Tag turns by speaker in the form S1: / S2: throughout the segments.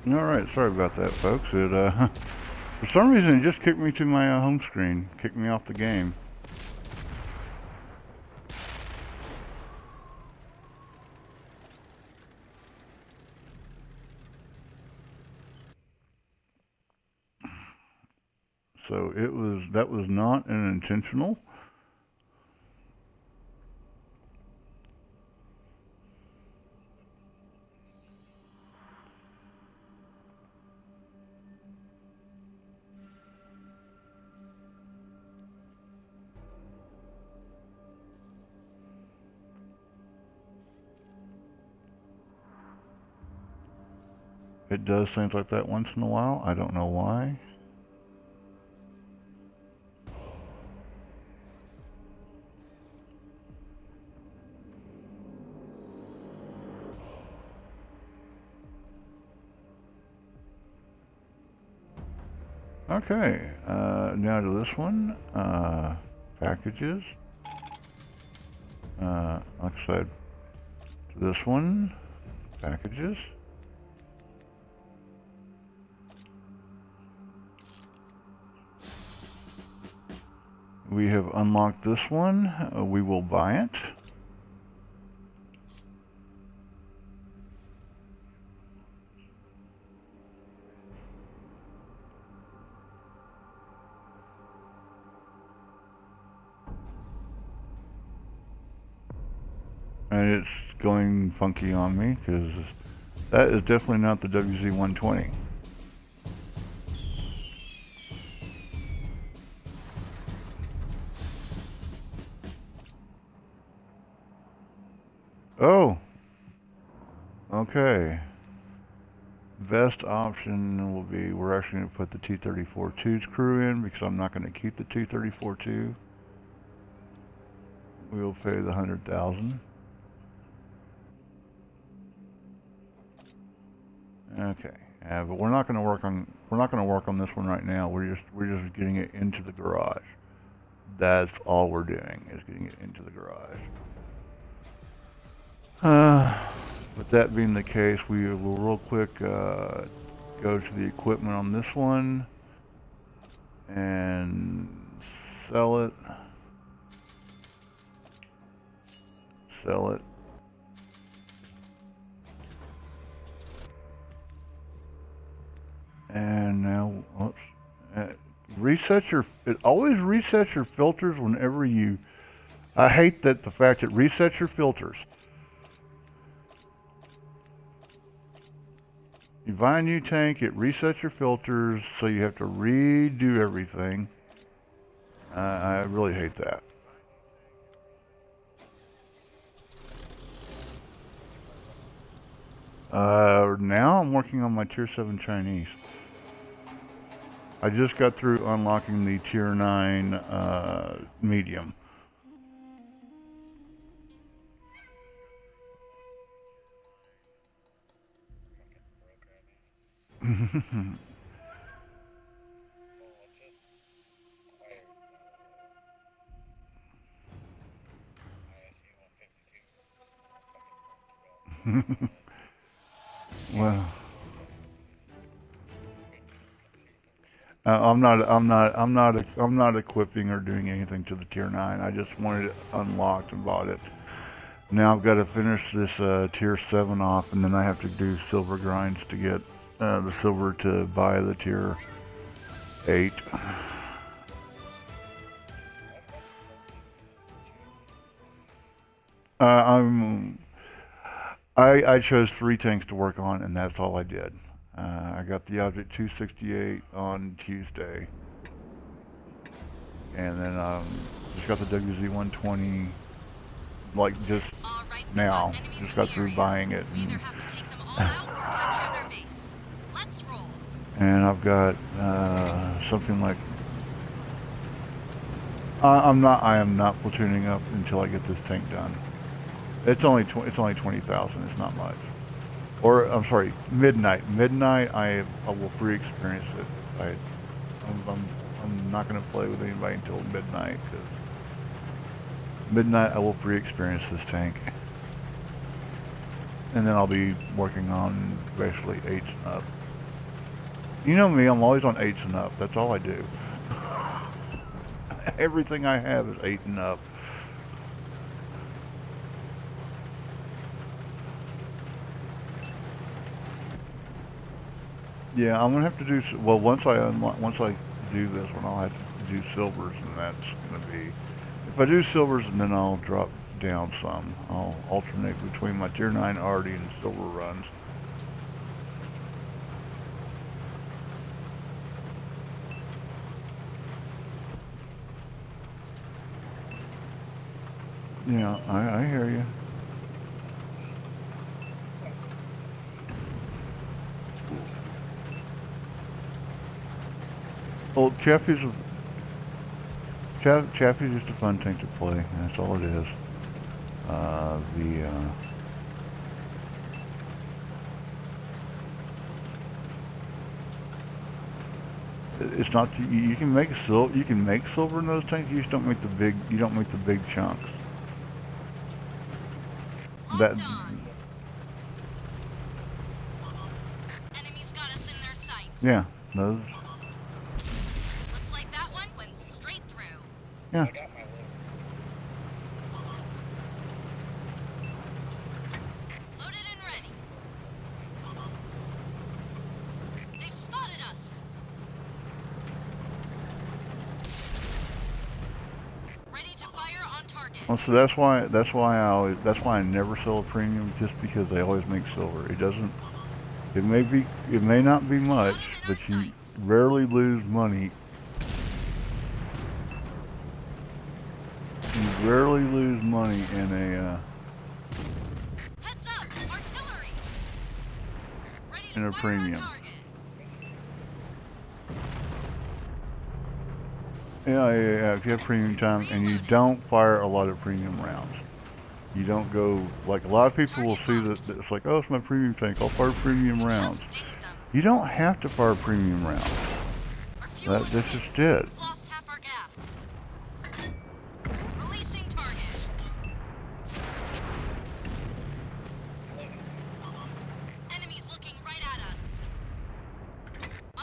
S1: Alright, sorry about that, folks. It, for some reason, it just kicked me to my home screen. Kicked me off the game. So that was not an intentional. It does things like that once in a while. I don't know why. Okay, now to this one. Packages. Like I said, to this one. Packages. We have unlocked this one. We will buy it. And it's going funky on me because that is definitely not the WZ-120. Oh, okay. Best option will be we're actually going to put the T-34-2's crew in because I'm not going to keep the T-34-2. We will pay the 100,000. Okay, but we're not going to work on this one right now. We're just getting it into the garage. That's all we're doing is getting it into the garage. With that being the case, we will real quick go to the equipment on this one and sell it. Sell it. And now, oops, it always resets your filters whenever you, I hate that the fact it resets your filters. You buy a new tank, it resets your filters, so you have to redo everything. I really hate that. Now I'm working on my Tier 7 Chinese. I just got through unlocking the Tier 9 medium. Well, I'm not equipping or doing anything to the Tier 9. I just wanted it unlocked and bought it. Now I've got to finish this Tier 7 off, and then I have to do silver grinds to get the silver to buy the Tier 8. I chose 3 tanks to work on, and that's all I did. I got the Object 268 on Tuesday, and then just got the WZ-120 like just now. Just got through buying it, and I've got something like I am not platooning up until I get this tank done. It's only 20,000. It's not much. Or I'm sorry, midnight. Midnight, I will free experience it. I'm not going to play with anybody until midnight because midnight I will free experience this tank, and then I'll be working on basically 8s and up. You know me, I'm always on 8s and up. That's all I do. Everything I have is 8 and up. Yeah, I'm gonna have to do well once I do this one. I'll have to do silvers, and that's gonna be if I do silvers, and then I'll drop down some. I'll alternate between my tier 9 arty and silver runs. Yeah, I hear you. Well, Chaffee's just a fun tank to play. That's all it is. The it's not you can make silver in those tanks. You just don't make the big chunks. That
S2: Enemies got us in their sights.
S1: yeah, those
S2: Looks like that one went straight through.
S1: yeah.
S2: Loaded and ready. They've spotted us. Ready to fire on target.
S1: Well, so that's why I never sell a premium, just because they always make silver. It may not be much, but you rarely lose money. You rarely lose money in
S2: Heads up, artillery. Ready to
S1: in a
S2: fire
S1: premium.
S2: on target.
S1: Yeah. If you have premium time and you don't fire a lot of premium rounds, you don't go like a lot of people will see that it's like, oh, it's my premium tank. I'll fire premium rounds.
S2: Dinged them.
S1: You don't have to fire premium rounds.
S2: Our fuel is
S1: That's
S2: thin.
S1: just it.
S2: We've lost half our gas. Releasing target. Enemies looking right at us.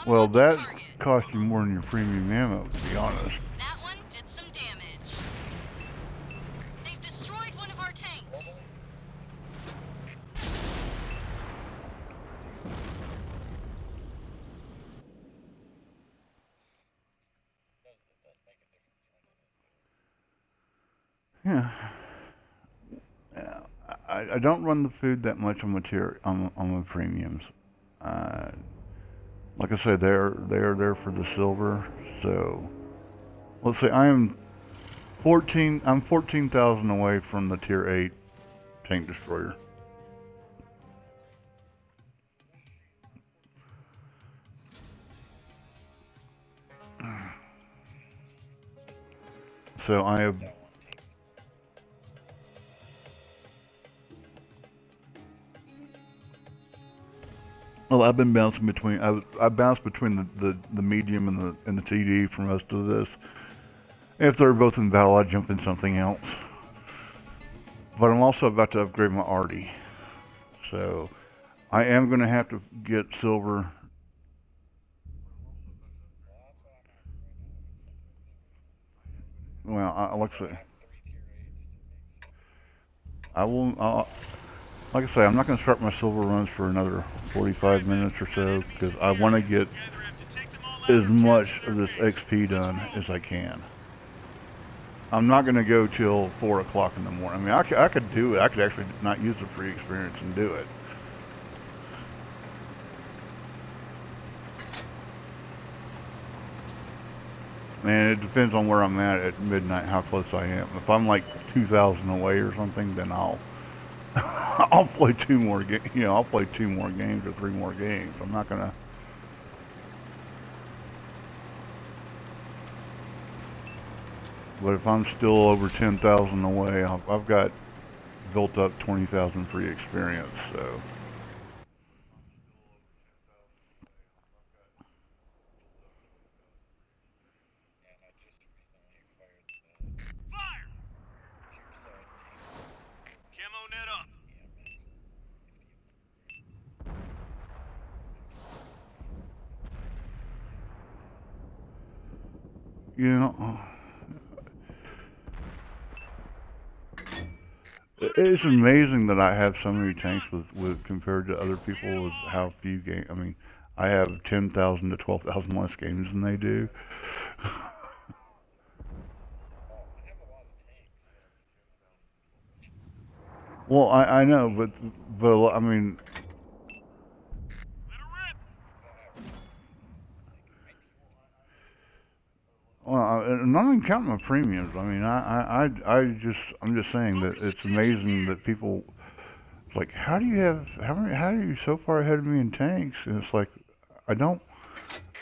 S1: Well,
S2: Unlocking
S1: that
S2: target.
S1: cost you more than your premium ammo, to be honest.
S2: That one did some damage. They've destroyed one of our tanks.
S1: Yeah. I don't run the food that much on my premiums. Uh, like I said, they're there for the silver. So let's say I'm 14,000 away from the tier 8 tank destroyer. So I have well, I've been bouncing between. I bounced between the medium and the TD for most of this. If they're both in battle, I jump in something else. But I'm also about to upgrade my arty, so I am going to have to get silver. Well, like I say, I will. Like I say, I'm not going to start my silver runs for another 45 minutes or so because I want to get as much of this XP done as I can. I'm not going to go till 4 o'clock in the morning. I mean, I could do it. I could actually not use the free experience and do it. And it depends on where I'm at midnight, how close I am. If I'm like 2,000 away or something, then I'll play I'll play 2 more games or 3 more games. I'm not gonna. But if I'm still over 10,000 away, I've got built up 20,000 free experience. So
S3: Fire! Camo net up.
S1: you know, it's amazing that I have so many tanks with compared to other people with how few games. I mean, I have 10,000 to 12,000 less games than they do. Well, I know, but I mean,
S3: Let her rip.
S1: well, I'm not even counting my premiums. I mean, I'm just saying that it's amazing that people like, how do you have how are you so far ahead of me in tanks? And it's like, I don't.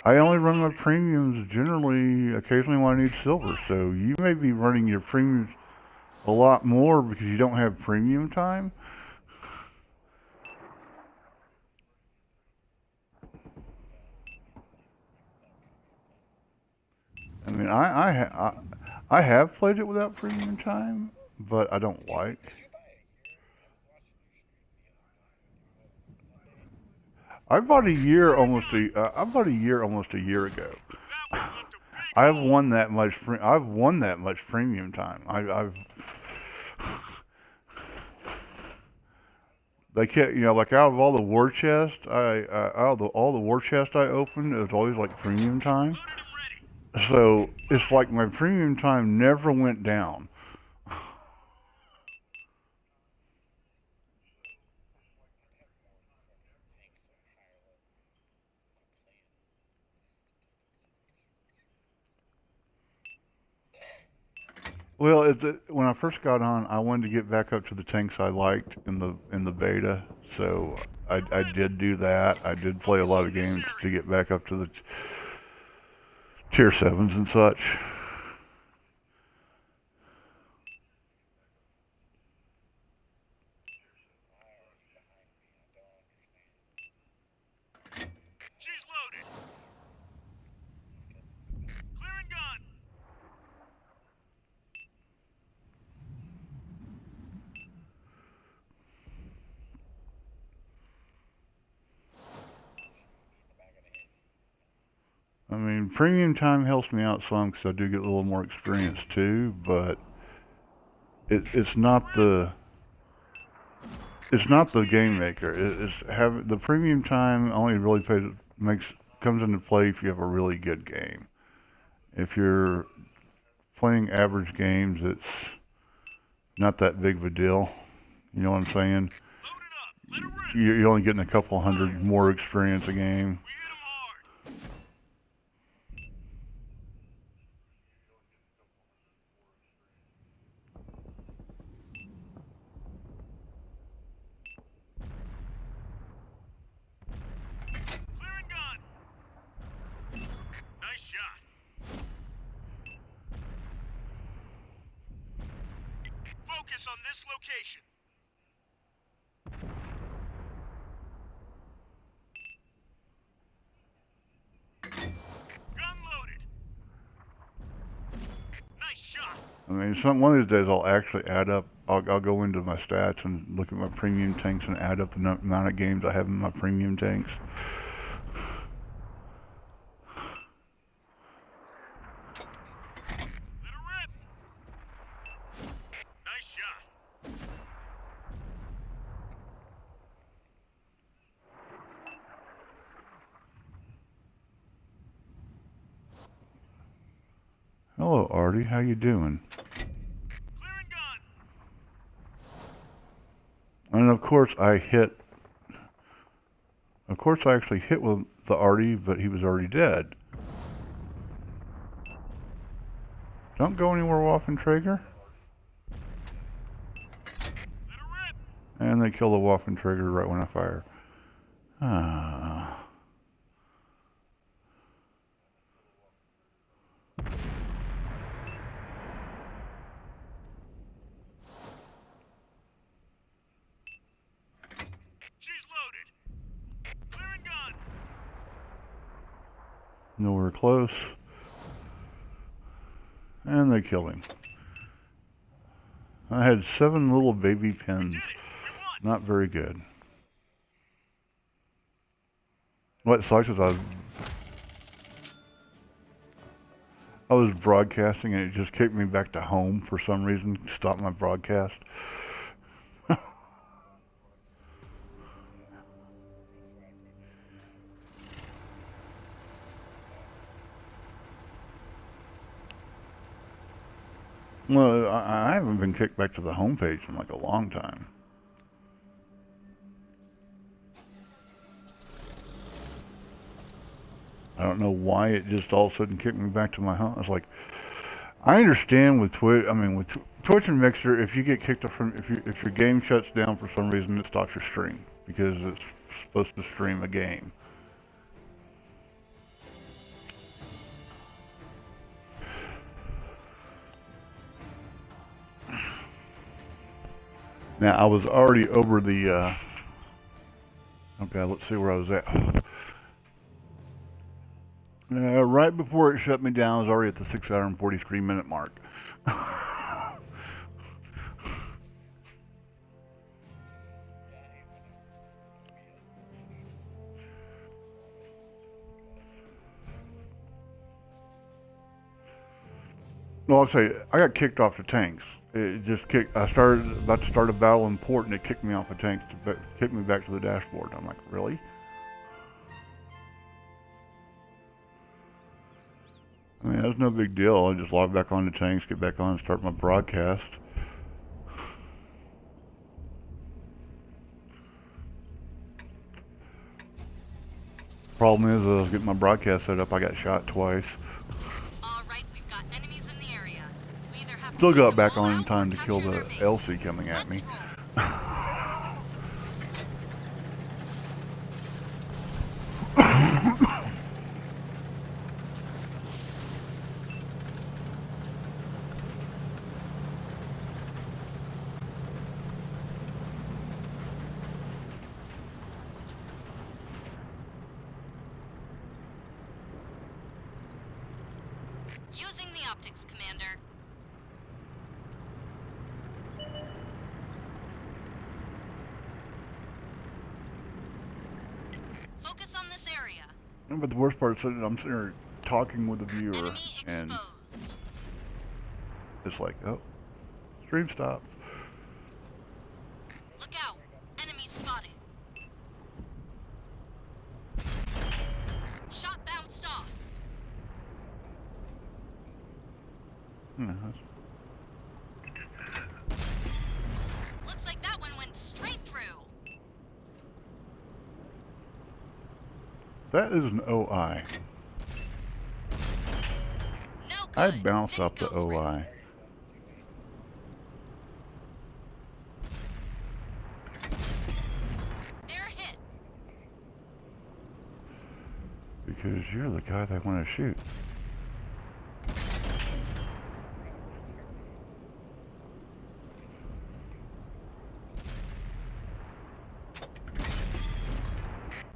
S1: I only run my premiums generally, occasionally when I need silver. So you may be running your premiums a lot more because you don't have premium time. I mean, I have played it without premium time, but I don't like. I bought a year almost I bought a year almost a year ago.
S3: That one looked a big
S1: I've
S3: hole.
S1: won that much. I've won that much premium time. I've they can't, you know, like out of all the war chests, out of all the war chests I opened, it was always like premium time.
S3: Loaded and ready.
S1: So it's like my premium time never went down. Well, when I first got on, I wanted to get back up to the tanks I liked in the beta, so I did do that. I did play a lot of games to get back up to the tier sevens and such.
S3: She's loaded. Clearing gun.
S1: I mean, premium time helps me out some because I do get a little more experience too, but it's not the game maker. It's have the premium time only really comes into play if you have a really good game. If you're playing average games, it's not that big of a deal. You know what I'm saying?
S3: Loaded up. Let her rip.
S1: You're only getting a couple hundred more experience a game.
S3: We hit 'em hard. Clearing gun. Nice shot. Focus on this location. Gun loaded. Nice shot.
S1: I mean, one of these days I'll actually add up. I'll go into my stats and look at my premium tanks and add up the amount of games I have in my premium tanks.
S3: Let her rip. Nice shot.
S1: Hello, Artie. How you doing?
S3: Clearing gun.
S1: And of course I hit. Of course I actually hit with the Artie, but he was already dead. Don't go anywhere, Waffentrager.
S3: Let her rip.
S1: And they kill the Waffentrager right when I fire. Ah.
S3: She's loaded. Clearing gun.
S1: Nowhere close. And they killed him. I had 7 little baby pins.
S3: Did it. We won.
S1: Not very good. What sucks is I was broadcasting and it just kicked me back to home for some reason. Stopped my broadcast. Well, I haven't been kicked back to the home page in like a long time. I don't know why it just all of a sudden kicked me back to my home. It's like, I understand with Twitch. I mean, with Twitch and Mixer, if you get kicked off from, if your game shuts down for some reason, it stops your stream because it's supposed to stream a game. Now I was already over the. Okay, let's see where I was at. Right before it shut me down, I was already at the 6 hour and 43-minute mark. Well, I'll say I got kicked off the tanks. It just kicked. I started about to start a battle in port, and it kicked me off the tanks to kick me back to the dashboard. I'm like, really? I mean, that's no big deal. I just log back on the tanks, get back on, and start my broadcast. Problem is, I was getting my broadcast set up. I got shot twice.
S2: All right, we've got enemies in the area. We either have
S1: Still
S2: to take
S1: got
S2: them
S1: back
S2: all
S1: on in
S2: out
S1: time
S2: or
S1: to kill
S2: capture
S1: the
S2: their base.
S1: LC coming at me.
S2: Let's roll. Using the optics, Commander. Focus on this area.
S1: But the worst part is that I'm sitting here talking with the viewer,
S2: Enemy
S1: and
S2: exposed.
S1: it's like, oh, stream stops.
S2: Look out. Enemy spotted. Shot bounced off.
S1: Yeah,
S2: Looks like that one went straight through.
S1: that is an OI.
S2: No good.
S1: I bounced
S2: Didn't
S1: off the
S2: go for it.
S1: OI.
S2: They're hit.
S1: Because you're the guy they want to shoot.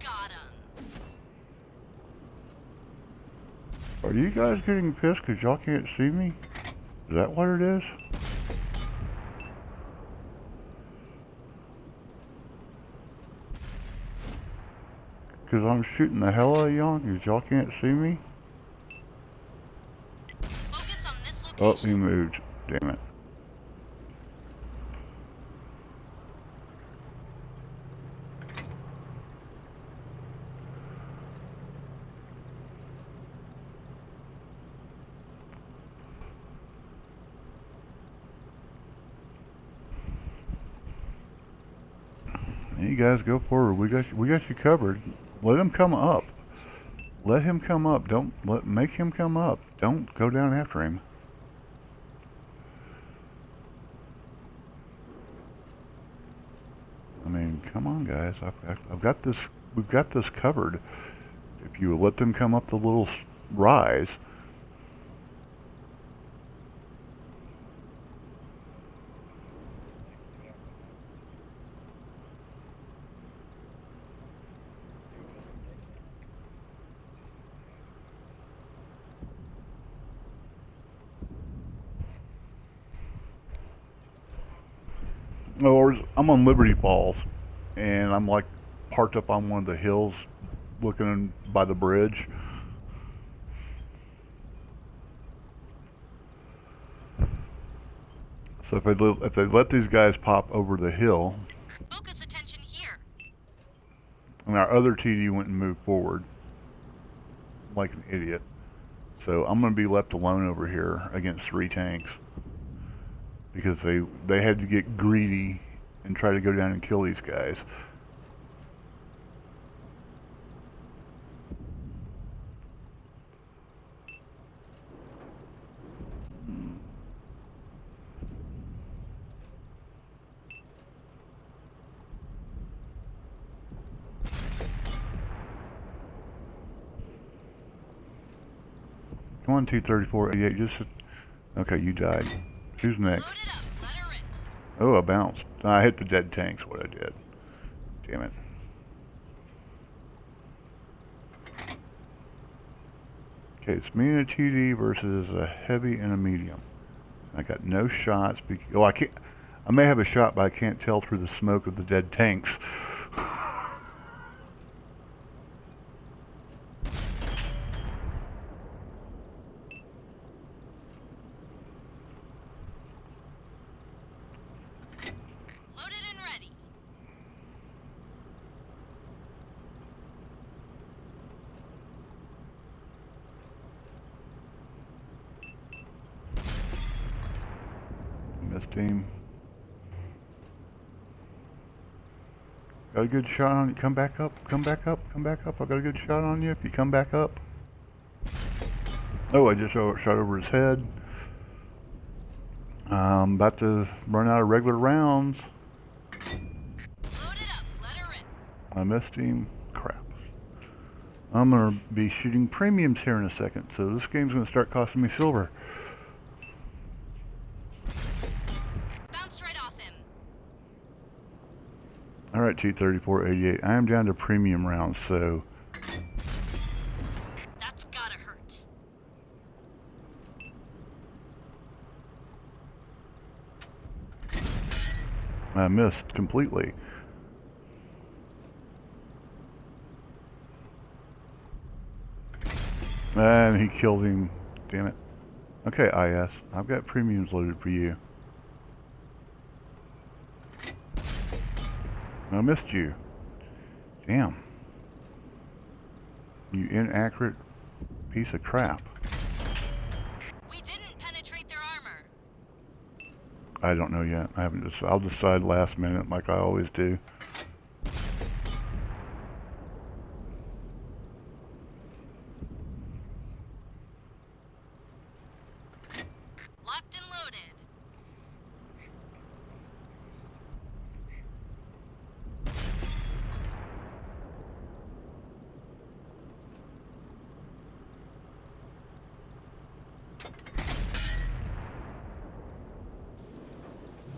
S2: Got him.
S1: Are you guys getting pissed because y'all can't see me? Is that what it is? Because I'm shooting the hell out of y'all because y'all can't see me?
S2: Focus on this
S1: Oh,
S2: location.
S1: he moved. Damn it. You guys go forward. We got you covered. Let him come up. Let him come up. Make him come up. Don't go down after him. I mean, come on, guys. I've got this. We've got this covered. If you let them come up the little rise. Or I'm on Liberty Falls, and I'm like parked up on one of the hills, looking by the bridge. So if they let these guys pop over the hill,
S2: Focus attention here.
S1: and our other TD went and moved forward like an idiot. So I'm going to be left alone over here against 3 tanks because they had to get greedy and try to go down and kill these guys. Come on, T-3488, just... Okay, you died. Who's next?
S2: Load it up. Let her rip.
S1: Oh, I bounced. I hit the dead tanks, what I did. Damn it. Okay, it's me and a TD versus a heavy and a medium. I got no shots. Oh, I can't... I may have a shot, but I can't tell through the smoke of the dead tanks.
S2: Loaded and ready.
S1: Missed him. Got a good shot on you. Come back up. Come back up. Come back up. I got a good shot on you if you come back up. Oh, I just shot over his head. I'm about to run out of regular rounds.
S2: Load it up. Let her rip.
S1: I missed him. Crap. I'm going to be shooting premiums here in a second, so this game's going to start costing me silver.
S2: Bounced right off him.
S1: Alright, T-3488. I am down to premium rounds, so...
S2: That's gotta hurt.
S1: I missed completely. And he killed him. Damn it. Okay, IS. I've got premiums loaded for you. I missed you. Damn. You inaccurate piece of crap.
S2: We didn't penetrate their armor.
S1: I don't know yet. I haven't I'll decide last minute like I always do.
S2: Locked and loaded.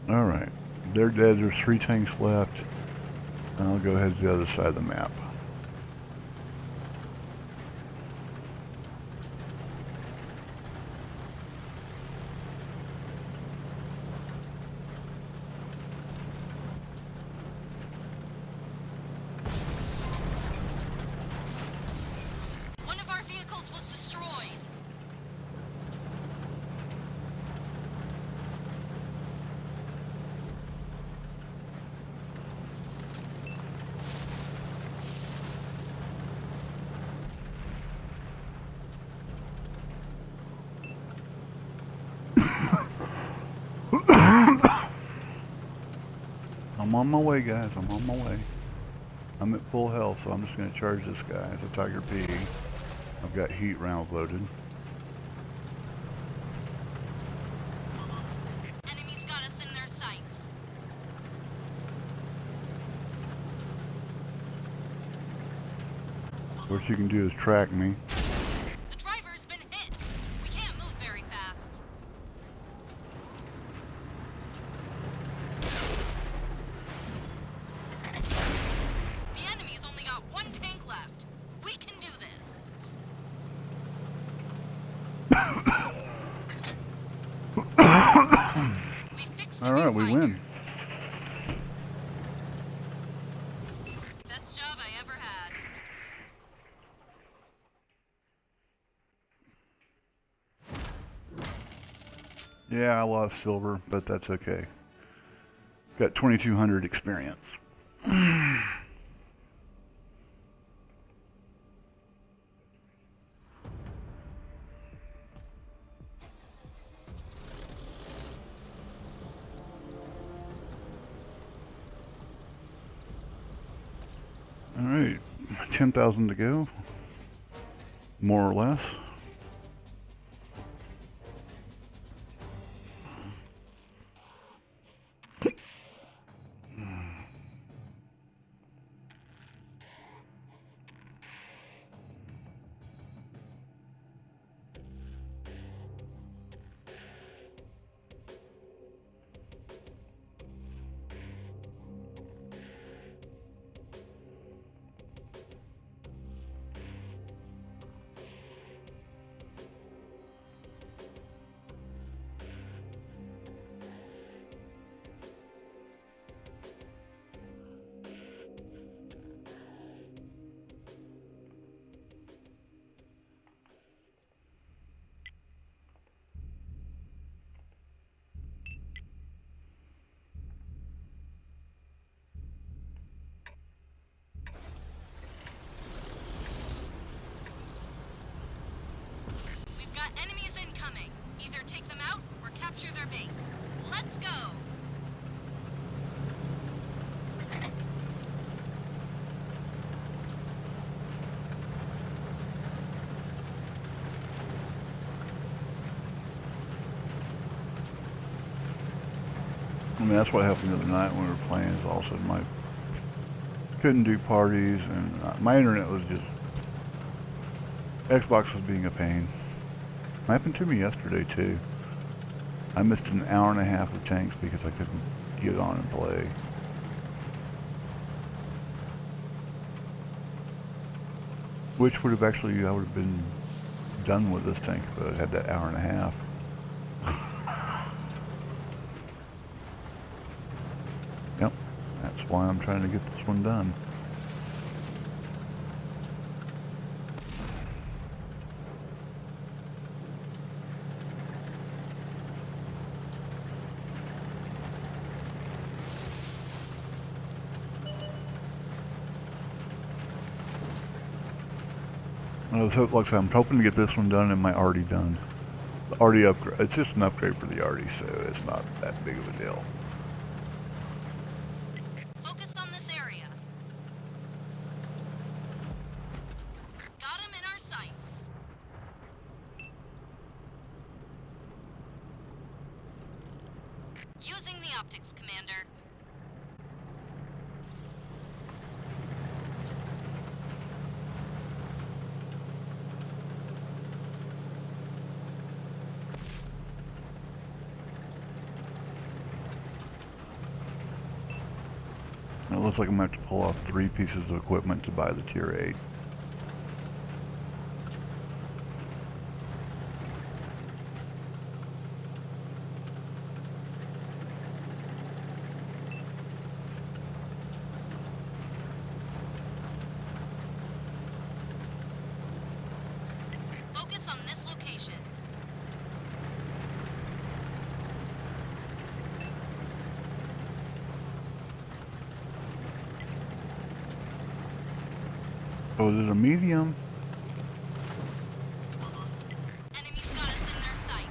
S1: Alright. They're dead. There's 3 tanks left. I'll go ahead to the other side of the map.
S2: One of our vehicles was destroyed.
S1: I'm on my way, guys. I'm on my way. I'm at full health, so I'm just going to charge this guy. It's a Tiger P. I've got heat rounds loaded.
S2: Enemies got us in their sights.
S1: What you can do is track me.
S2: The driver's been hit. We can't move very fast. The enemy's only got 1 tank left. We can do this. We fixed the
S1: Alright, we
S2: viewfinder.
S1: win.
S2: Best job I ever had.
S1: Yeah, I lost silver, but that's okay. Got 2,200 experience. All right, 10,000 to go, more or less.
S2: We've got enemies incoming. Either take them out or capture their base. Let's go!
S1: I mean, that's what happened the other night when we were playing. Is all of a sudden my couldn't do parties, and my internet was just Xbox was being a pain. It happened to me yesterday too. I missed an hour and a half of tanks because I couldn't get on and play. Which would have actually, I would have been done with this tank if I had that hour and a half. Yep, that's why I'm trying to get this one done. Like I said, I'm hoping to get this one done and my already done. The already upgrade. It's just an upgrade for the already, so it's not that big of a deal.
S2: Focus on this area. Got him in our sights. Using the optics, Commander.
S1: It looks like I'm going to have to pull off 3 pieces of equipment to buy the tier 8.
S2: Focus on this location.
S1: Oh, is it a medium?
S2: Enemies got us in their sights.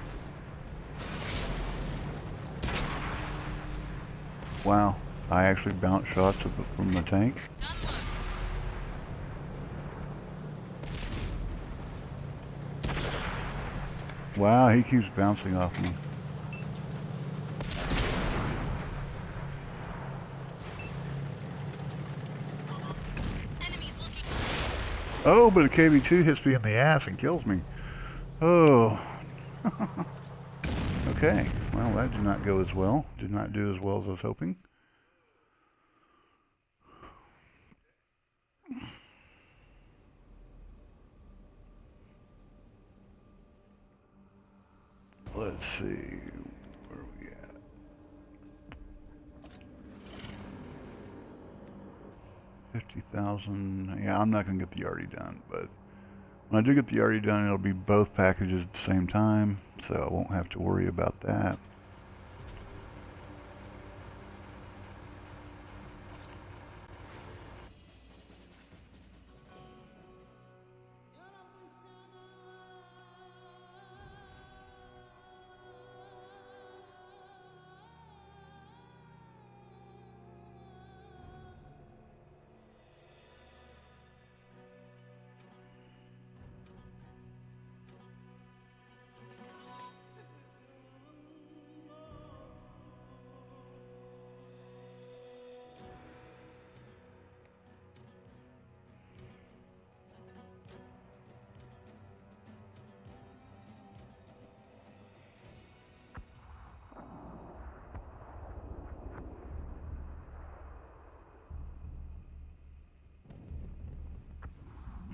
S1: Wow, I actually bounced shots from the tank.
S2: Gun loose.
S1: Wow, he keeps bouncing off me.
S2: Enemies looking.
S1: Oh, but a KB2 hits me in the ass and kills me. Oh. Okay, well that did not go as well. Did not do as well as I was hoping. Let's see, where are we at? 50,000, yeah, I'm not gonna get the already done, but When I do get the RD done, it'll be both packages at the same time, so I won't have to worry about that.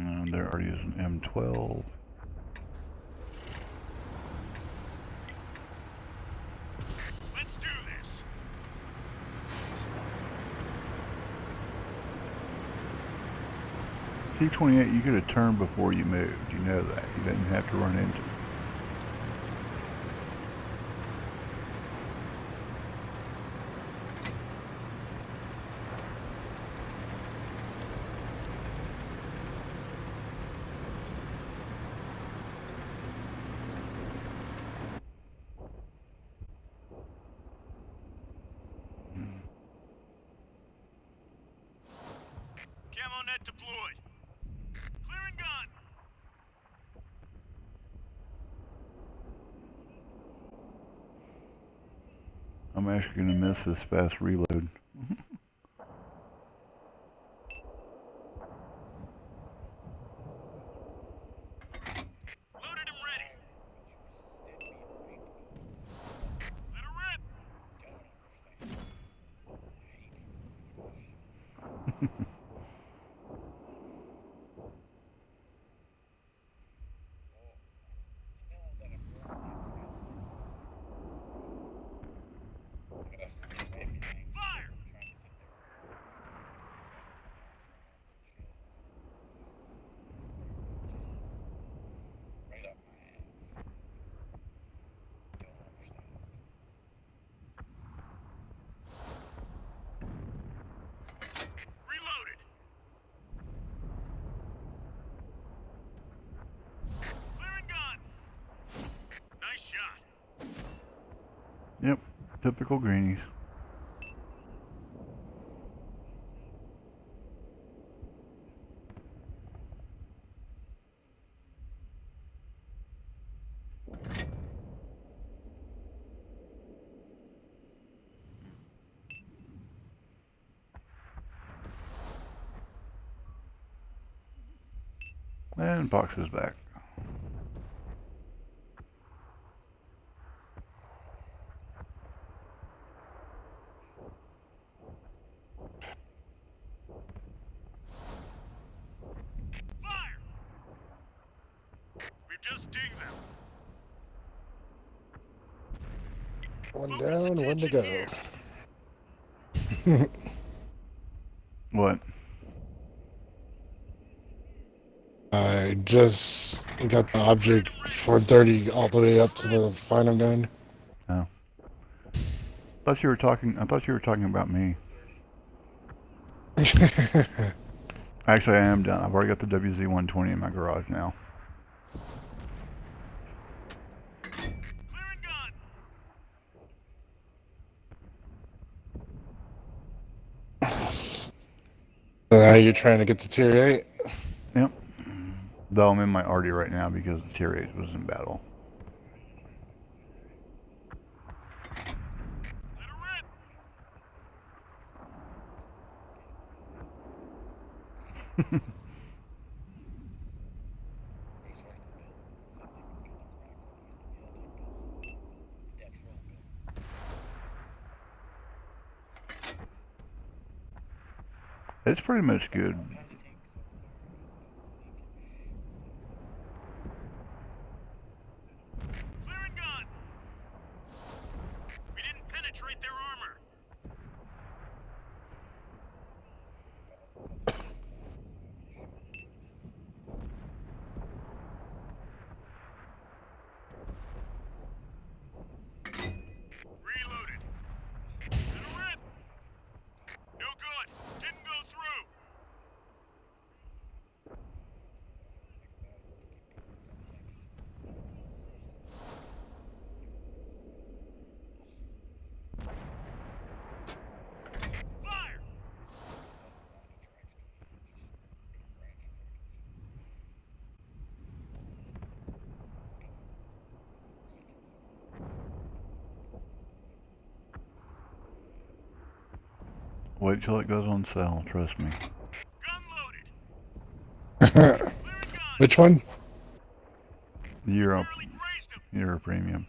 S1: And there already is an M12.
S3: Let's do this.
S1: T28, you could have turned before you moved. You know that. You didn't have to run into it.
S3: Camo net deployed. Clear and gun.
S1: I'm actually going to miss this fast reload.
S3: Loaded and ready. Let her rip. Fire. Reloaded. Clear and gun. Nice shot.
S1: Yep, typical greenies. And box is back.
S3: Fire. We've just dinged them.
S4: One
S3: Focus
S4: down, one to
S3: attention
S4: go.
S3: here.
S1: What?
S4: I just got the object 430 all the way up to the final gun.
S1: Oh. Thought you were talking. I thought you were talking about me. Actually, I am done. I've already got the WZ-120 in my garage now.
S3: Clear and gun.
S4: Now you're trying to get to tier 8?
S1: Yep. Though I'm in my arty right now because the tier 8 was in battle.
S3: Let her rip.
S1: It's pretty much good.
S3: Clear and gun. We didn't penetrate their armor.
S1: Wait till it goes on sale. Trust me.
S3: Gun loaded. Clearing gun.
S4: Which one?
S1: The Euro,
S3: Barely grazed him.
S1: Euro Premium.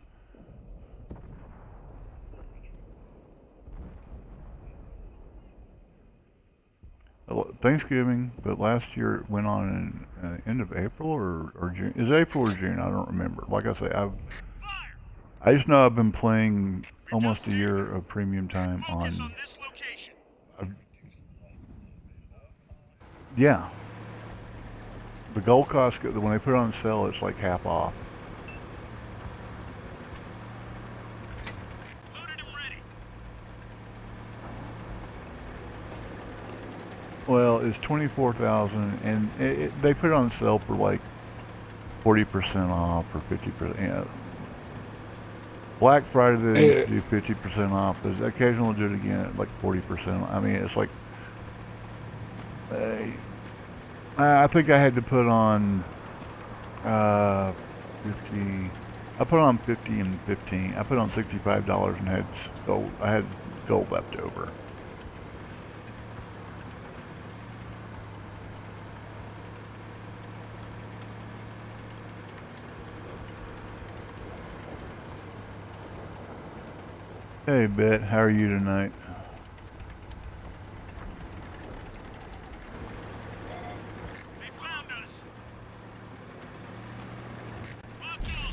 S1: Thanksgiving, but last year it went on in end of April or June. Is it April or June? I don't remember. Like I say,
S3: Fire.
S1: I just know I've been playing almost a year of premium time
S3: Focus
S1: on.
S3: on this location.
S1: Yeah, the gold cost when they put it on sale, it's like half off.
S3: Loaded and ready.
S1: Well, it's 24,000, and they put it on sale for like 40% off or 50%. You know, Black Friday they used to do 50% off. There's occasionally do it again at like 40%. I mean, it's like I think I had to put on 50. I put on 50 and 15. I put on $65 and had gold. I had gold left over. Hey, Bet, how are you tonight?
S3: They found us. Lock on.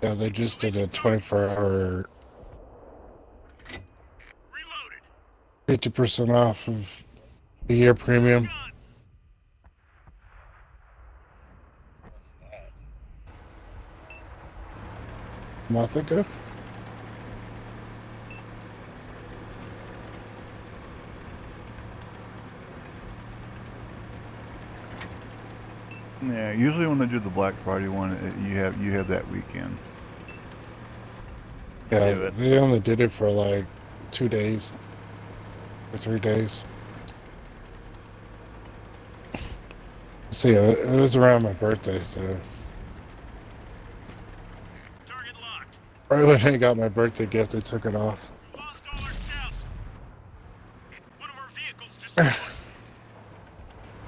S4: Yeah, they just did a 24-hour
S3: Reloaded.
S4: 50% off of the year premium.
S3: Gun.
S4: A month ago?
S1: Yeah, usually when they do the Black Friday one, you have that weekend.
S4: Yeah,
S1: Do it.
S4: they only did it for like 2 days or 3 days. See, it was around my birthday, so
S3: Target locked.
S4: right when I got my birthday gift, they took it off.
S3: Lost all our scouts. One of our vehicles destroyed.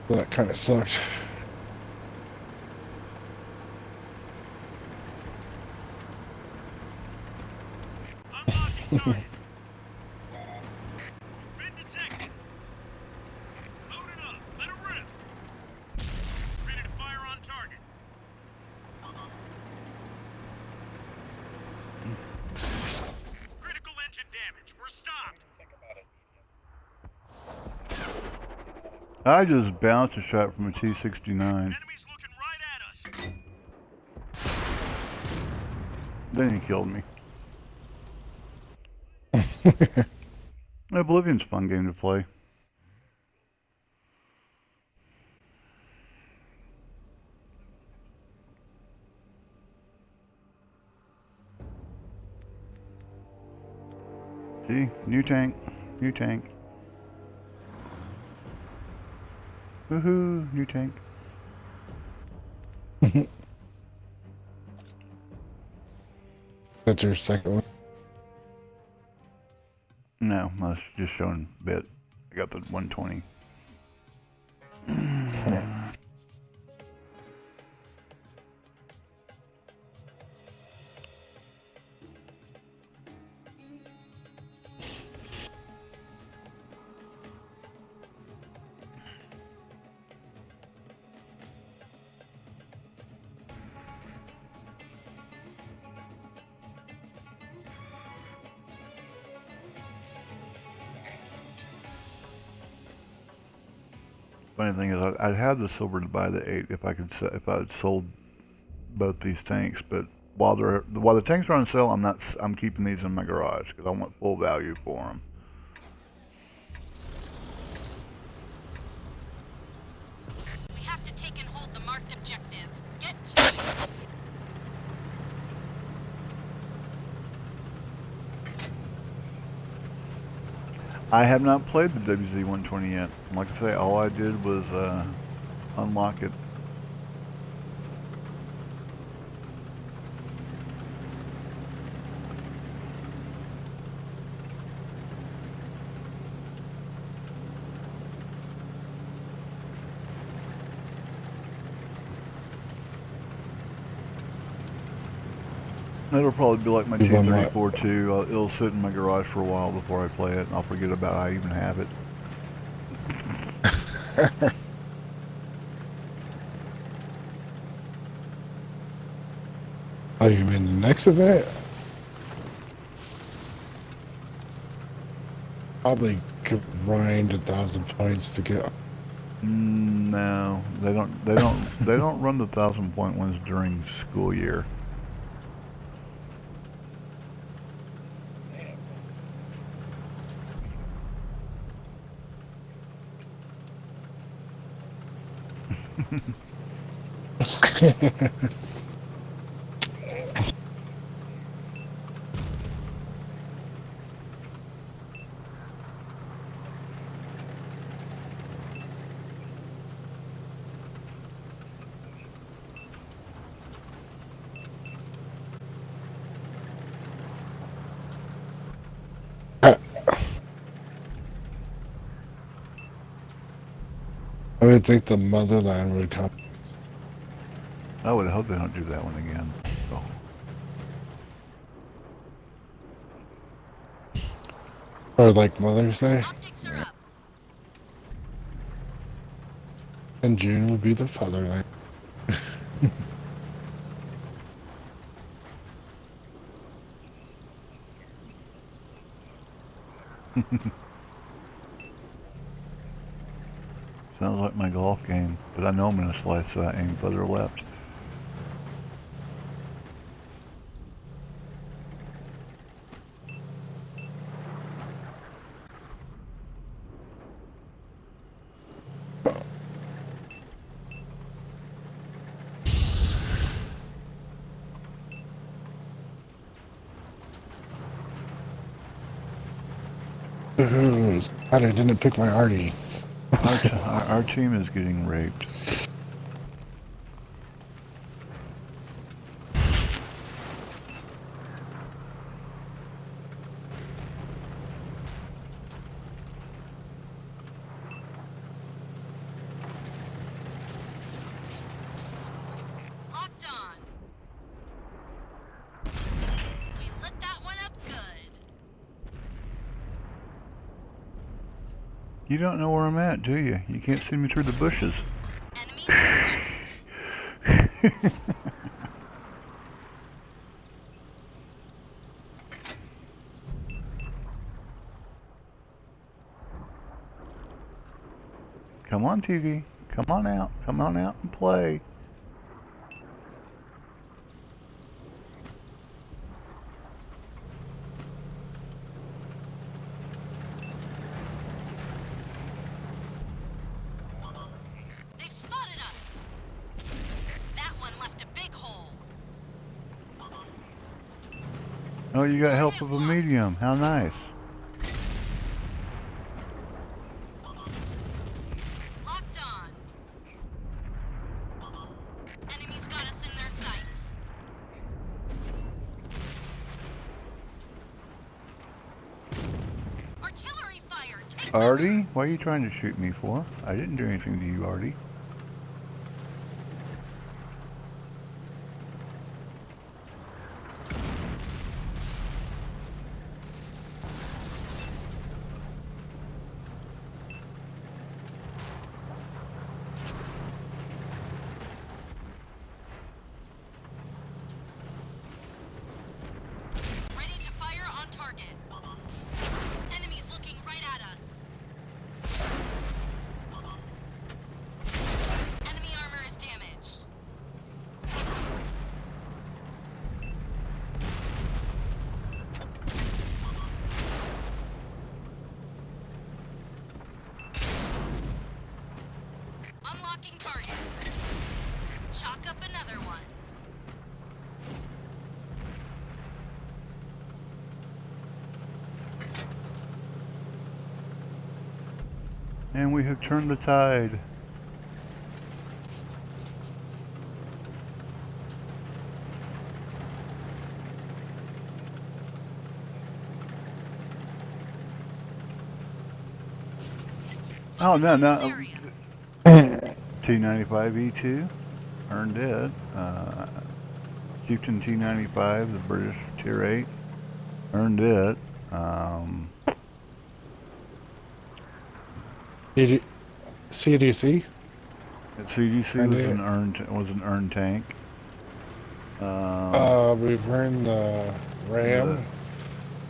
S4: So that kind of sucked.
S3: Unlocking target. Been detected. Loaded up. Let it rip. Ready to fire on target. Critical engine damage. We're stopped.
S1: I just bounced a shot from a T-69.
S3: Enemies looking right at us.
S1: Then he killed me. Oblivion's a fun game to play. See? New tank. New tank. Woohoo! New tank.
S4: That's your second one.
S1: No, I was just showing bit. I got the 120. Funny thing is, I'd have the silver to buy the 8 if I could, if I had sold both these tanks. But while the tanks are on sale, I'm keeping these in my garage because I want full value for them.
S2: We have to take and hold the marked objective. Get to it.
S1: I have not played the WZ-120 yet. Like I say, all I did was unlock it. It'll probably be like my
S4: You won what?
S1: T-34 too. It'll sit in my garage for a while before I play it, and I'll forget about I even have it.
S4: Oh, you mean the next event? Probably could grind 1,000 points to get.
S1: No, they don't. They don't. They don't run the 1,000-point ones during school year.
S4: I would think the motherland would come.
S1: I would hope they don't do that one again. So.
S4: Or like Mother's Day.
S2: Optics are up.
S4: And June will be the fatherland.
S1: Sounds like my golf game, but I know I'm going to slice, so I aim further left.
S4: God, I didn't pick my arty.
S1: Our team is getting raped.
S2: Locked on. We lit that one up good.
S1: You don't know where I'm at, do you? You can't see me through the bushes.
S2: Enemy.
S1: Come on, TV. Come on out. Come on out and play.
S2: They've spotted us. That one left a big hole.
S1: Oh, you got help of a medium. How nice.
S2: Locked on. Enemies got us in their sights. Artillery fire. Take cover.
S1: Artie, what are you trying to shoot me for? I didn't do anything to you, Artie.
S2: Ready to fire on target. Enemies looking right at us.
S1: And we have turned the tide. Oh, no, no. T95 E2, earned it. Chieftain T95, the British Tier 8, earned it.
S4: CDC?
S1: CDC
S4: Earned
S1: was
S4: it.
S1: an earned tank.
S4: We've earned the Ram,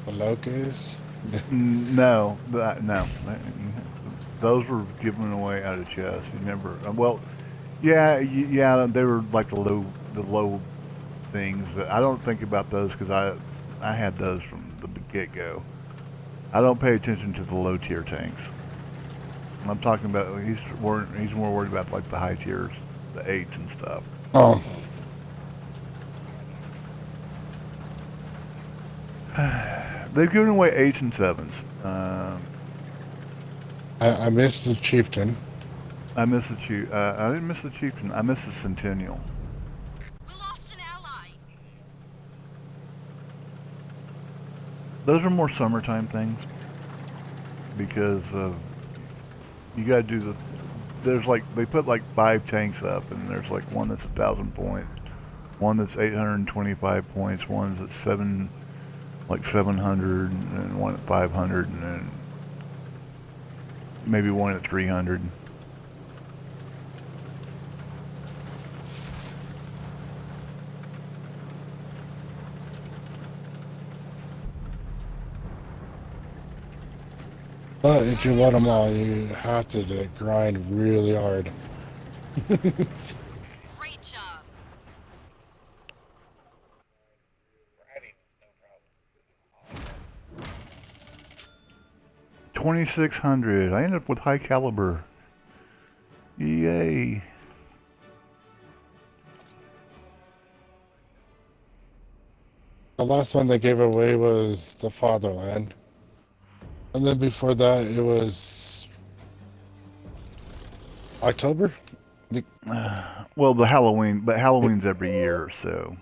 S4: the Locust.
S1: No, no. Those were given away out of chest. You never. Well, yeah, yeah. They were like the low things. That I don't think about those because I had those from the get go. I don't pay attention to the low tier tanks. I'm talking about he's more worried about like the high tiers, the 8s and stuff.
S4: Oh,
S1: They've given away 8s and 7s.
S4: I missed the Chieftain.
S1: I miss the chief. I didn't miss the chieftain. I miss the centennial.
S2: We lost an ally.
S1: Those are more summertime things because you got to do the. There's like they put like 5 tanks up, and there's like one that's 1,000 points, one that's 825 points, one that's 700, and one at 500, and then maybe one at 300.
S4: But if you want them all, you have to grind really hard.
S2: Great job.
S1: 2,600. I ended up with high caliber. Yay.
S4: The last one they gave away was the Fatherland. And then before that, it was October?
S1: Well, the Halloween, but Halloween's every year, so.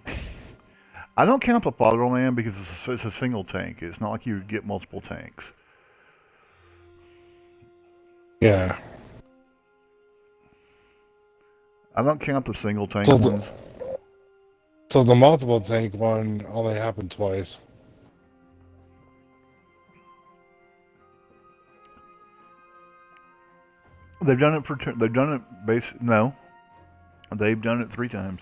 S1: I don't count the Fatherland because it's a single tank. It's not like you get multiple tanks.
S4: Yeah.
S1: I don't count the single tank
S4: So
S1: ones.
S4: So the multiple tank one only happened twice.
S1: They've done it no. They've done it 3 times.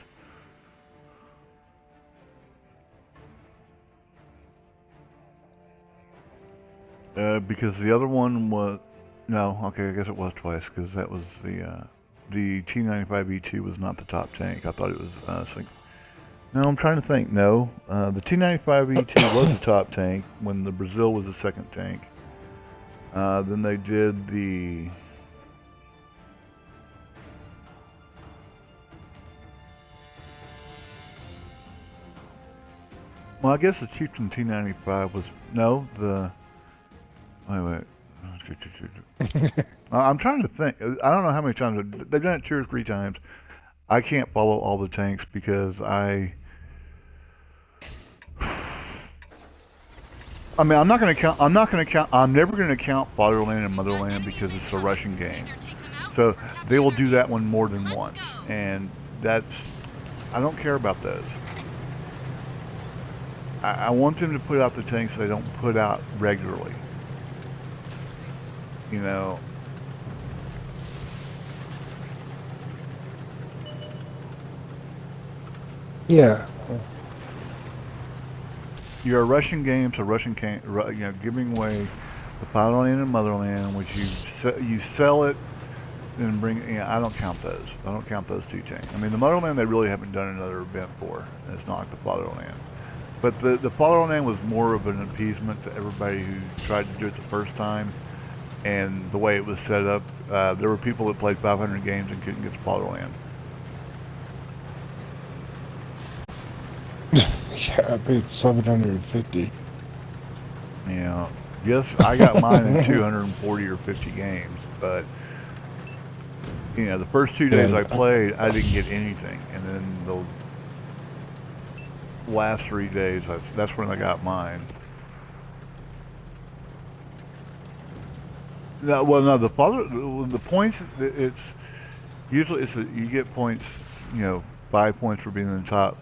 S1: Because the other one was no, okay, I guess it was twice because that was the T95 E2 was not the top tank. I thought it was no, I'm trying to think. No, the T95 E2 was the top tank when the Brazil was the second tank. Then they did the well, I guess the Chieftain T95 was no the wait. I'm trying to think. I don't know how many times they've done it 2 or 3 times. I can't follow all the tanks because I mean, I'm not going to count. I'm never going to count Fatherland and Motherland because it's a Russian game. So they will do that one more than once, and I don't care about those. I want them to put out the tanks they don't put out regularly. You know.
S4: Yeah.
S1: You're a Russian game, so Russian can't, giving away the Fatherland and Motherland, which you sell it and bring. I don't count those. I don't count those 2 tanks. I mean, the Motherland they really haven't done another event for. It's not like the Fatherland. But the Fatherland was more of an appeasement to everybody who tried to do it the first time, and the way it was set up, there were people that played 500 games and couldn't get the Fatherland.
S4: Yeah, I paid 750.
S1: Yeah. Yes, I got mine in 240 or 50 games, but you know, the first 2 days
S4: Yeah,
S1: I played, I didn't get anything, and then the last 3 days, that's when I got mine. No, well, no, the points, it's usually you get points, you know, 5 points for being the top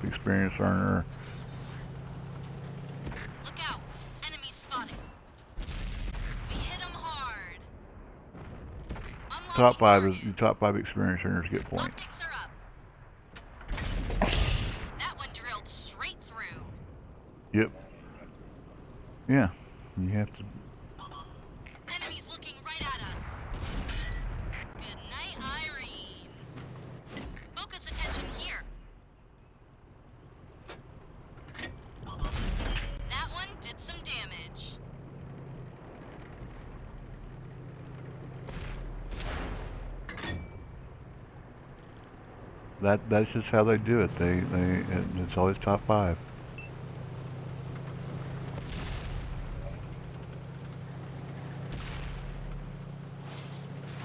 S1: experience earner.
S2: Look out! Enemy spotted. We hit 'em hard.
S1: Top
S2: Unlocking
S1: five is
S2: target.
S1: the top 5 experience earners get points.
S2: Optics are up. That one drilled straight through.
S1: Yep. Yeah. You have to.
S2: Enemies looking right at us. Good night, Irene. Focus attention here. That one did some damage.
S1: That's just how they do it. It's always top 5.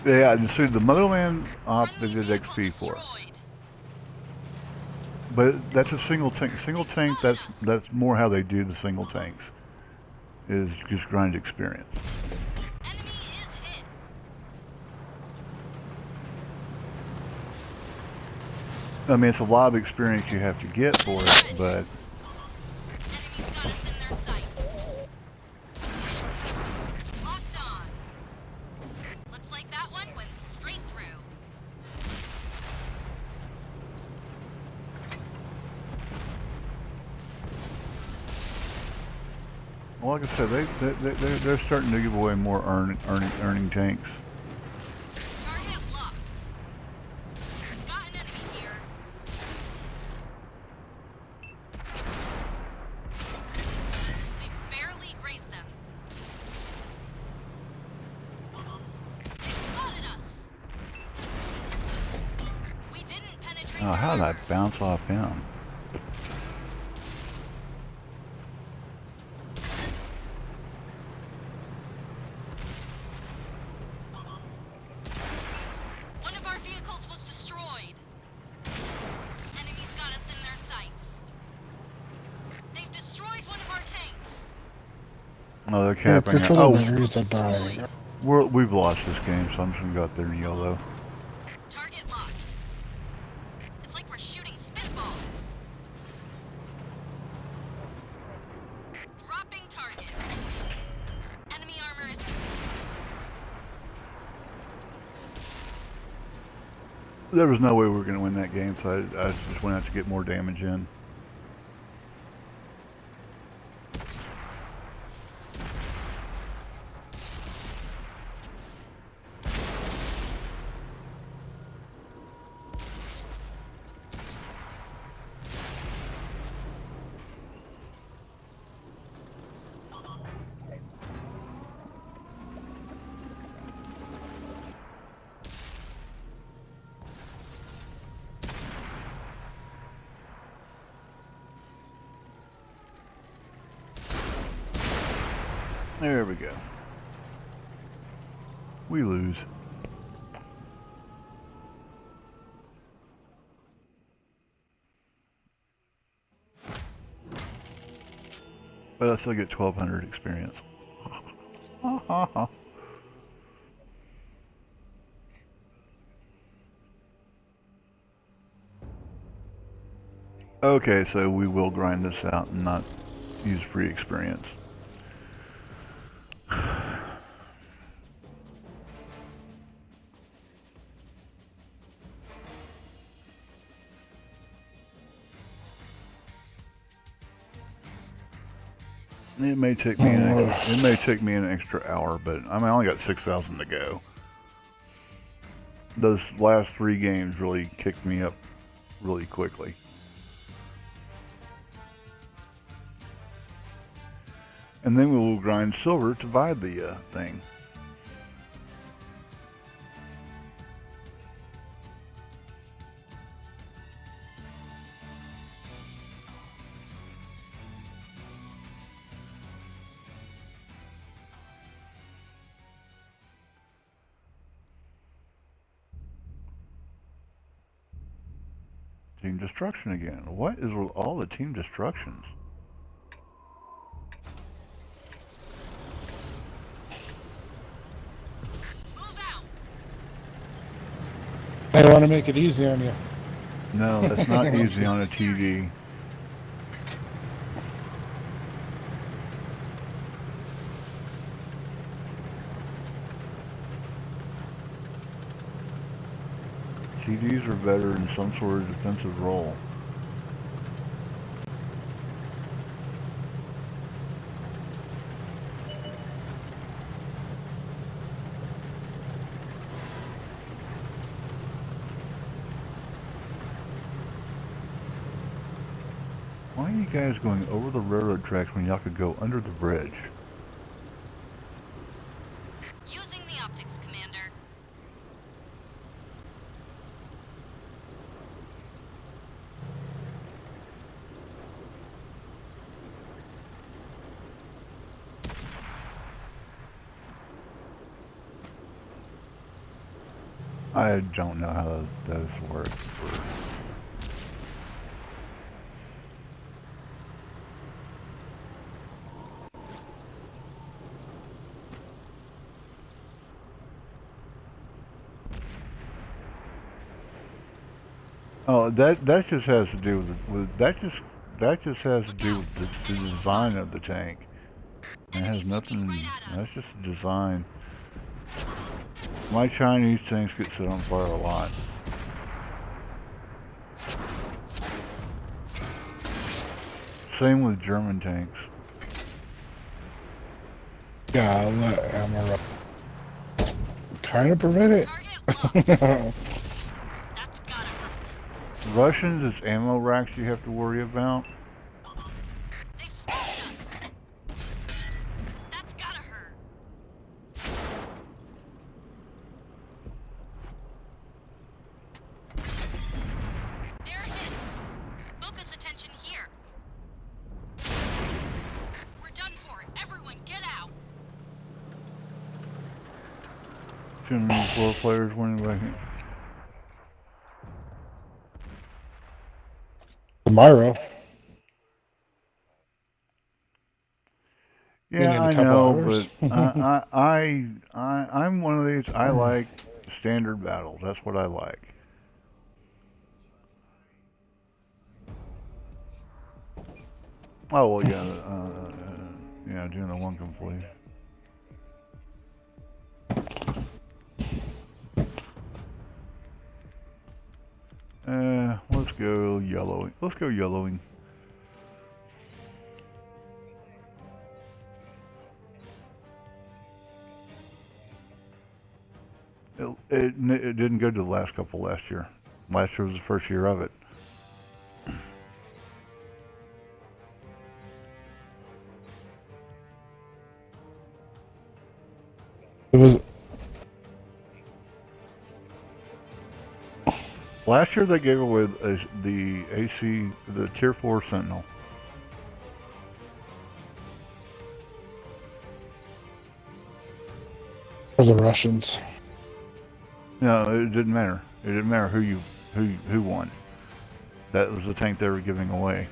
S1: Yeah, and see the Motherland op they
S2: Friendly
S1: did
S2: vehicle
S1: XP for,
S2: destroyed.
S1: but that's a single tank. Single tank. That's more how they do the single tanks. Is just grind experience.
S2: Enemy is hit.
S1: I mean, it's a lot of experience you have to get for it, but
S2: Enemies got us in their sights. Locked on. Looks like that one went straight through.
S1: well, like I said, they're starting to give away more earning tanks.
S2: Target locked. Got an enemy here. We barely grazed them. They spotted us. We didn't penetrate
S1: Oh,
S2: their
S1: how did I
S2: armor.
S1: bounce off him?
S2: One of our vehicles was destroyed. Enemies got us in their sights. They've destroyed one of our tanks.
S1: Oh, they're
S4: yeah,
S1: capping it.
S4: controller
S1: Oh,
S4: batteries are dying.
S1: we've lost this game, so I'm just gonna go out there in yellow.
S2: Target locked. It's like we're shooting spitballs. Dropping target. Enemy armor is...
S1: There was no way we were gonna win that game, so I just went out to get more damage in. There we go. We lose. But I still get 1,200 experience. Okay, so we will grind this out and not use free experience. It may take me an extra hour, but I mean I only got 6,000 to go. Those last 3 games really kicked me up really quickly. And then we will grind silver to buy the thing. Team destruction again. What is with all the team destructions?
S2: Move out.
S4: They want to make it easy on you.
S1: No, that's not easy on a TV. TDs are better in some sort of defensive role. Why are you guys going over the railroad tracks when y'all could go under the bridge?
S2: Using the optics, Commander.
S1: I don't know how those work. Oh, that just has to do with that just has to do with the design of the tank. It has nothing. That's just design. My Chinese tanks get set on fire a lot. Same with German tanks.
S4: Yeah, I'll let ammo kind of prevent it.
S2: Target locked. That's gotta hurt.
S1: Russians, it's ammo racks you have to worry about.
S2: They've spotted us. That's gotta hurt. They're hit. Focus attention here. We're done for. Everyone, get out.
S1: Too many 4 players winning back here.
S4: Tomorrow.
S1: Yeah,
S4: In
S1: I
S4: a couple
S1: know,
S4: hours.
S1: but I'm one of these. I like standard battles. That's what I like. Oh well, yeah, yeah, doing the one complete. Let's go yellowing. Let's go yellowing. It didn't go to the last couple last year. Last year was the first year of it.
S4: It was
S1: Last year they gave away the AC, the Tier 4 Sentinel.
S4: for the Russians.
S1: No, it didn't matter. It didn't matter who won. That was the tank they were giving away.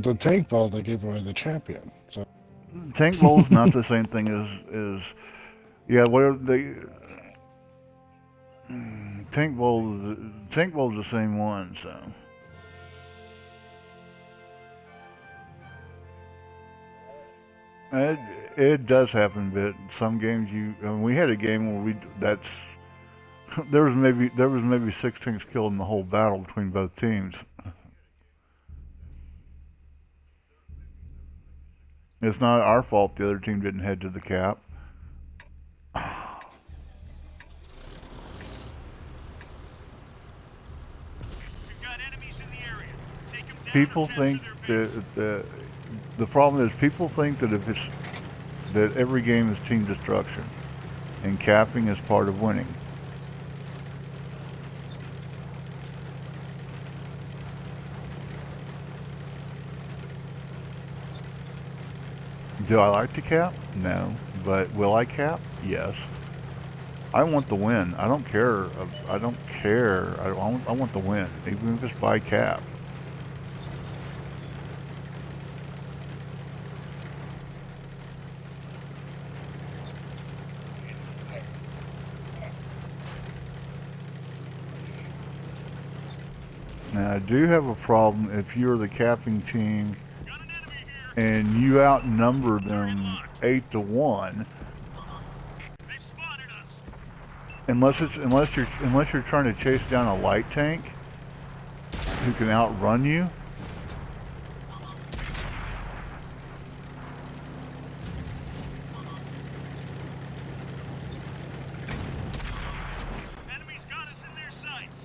S4: The tank ball they gave away the champion. So
S1: Tank bowl's not the same thing as yeah. Whatever they tank bowl's the same one. So it does happen, but some games we had a game where there was maybe 6 tanks killed in the whole battle between both teams. It's not our fault the other team didn't head to the cap.
S3: We've got enemies in the area. Take them down.
S1: People
S3: or
S1: think
S3: capture their
S1: that the problem is people think that that every game is team destruction, and capping is part of winning. Do I like to cap? No. But will I cap? Yes. I want the win. I don't care. I don't care. I want the win, even if it's by cap. Now, I do have a problem if you're the capping team
S3: Got an enemy here.
S1: and you outnumber them 8-1.
S3: They've spotted us.
S1: Unless you're trying to chase down a light tank who can outrun you.
S3: Enemies got us in their sights.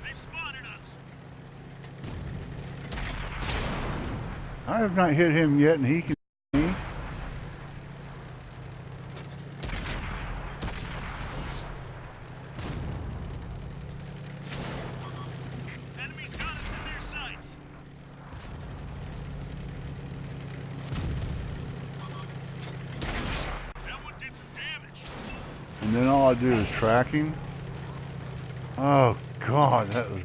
S3: They've spotted us.
S1: I have not hit him yet, and he can hit me.
S3: Enemies got us in their sights. That one did some damage.
S1: And then all I do is tracking. Oh God,
S3: Loaded and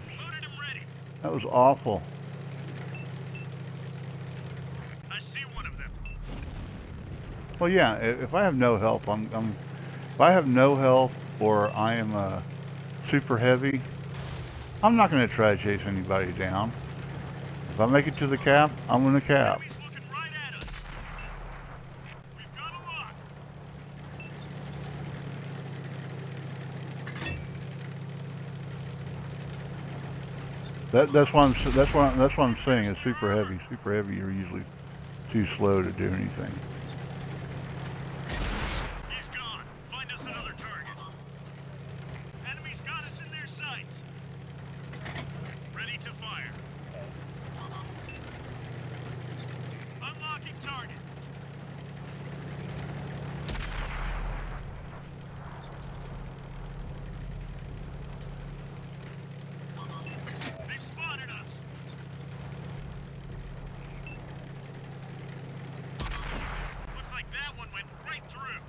S3: ready.
S1: that was awful.
S3: I see one of them.
S1: Well, yeah, if I have no health, if I have no health or I am super heavy, I'm not going to try to chase anybody down. If I make it to the cap, I'm going to cap.
S3: Enemies looking right at us. We've got a lock.
S1: That's what I'm saying. Is super heavy. Super heavy, you're usually too slow to do anything.
S3: He's gone. Find us another target. Enemies got us in their sights. Ready to fire. Unlocking target. They've spotted us. Looks like that one went right through.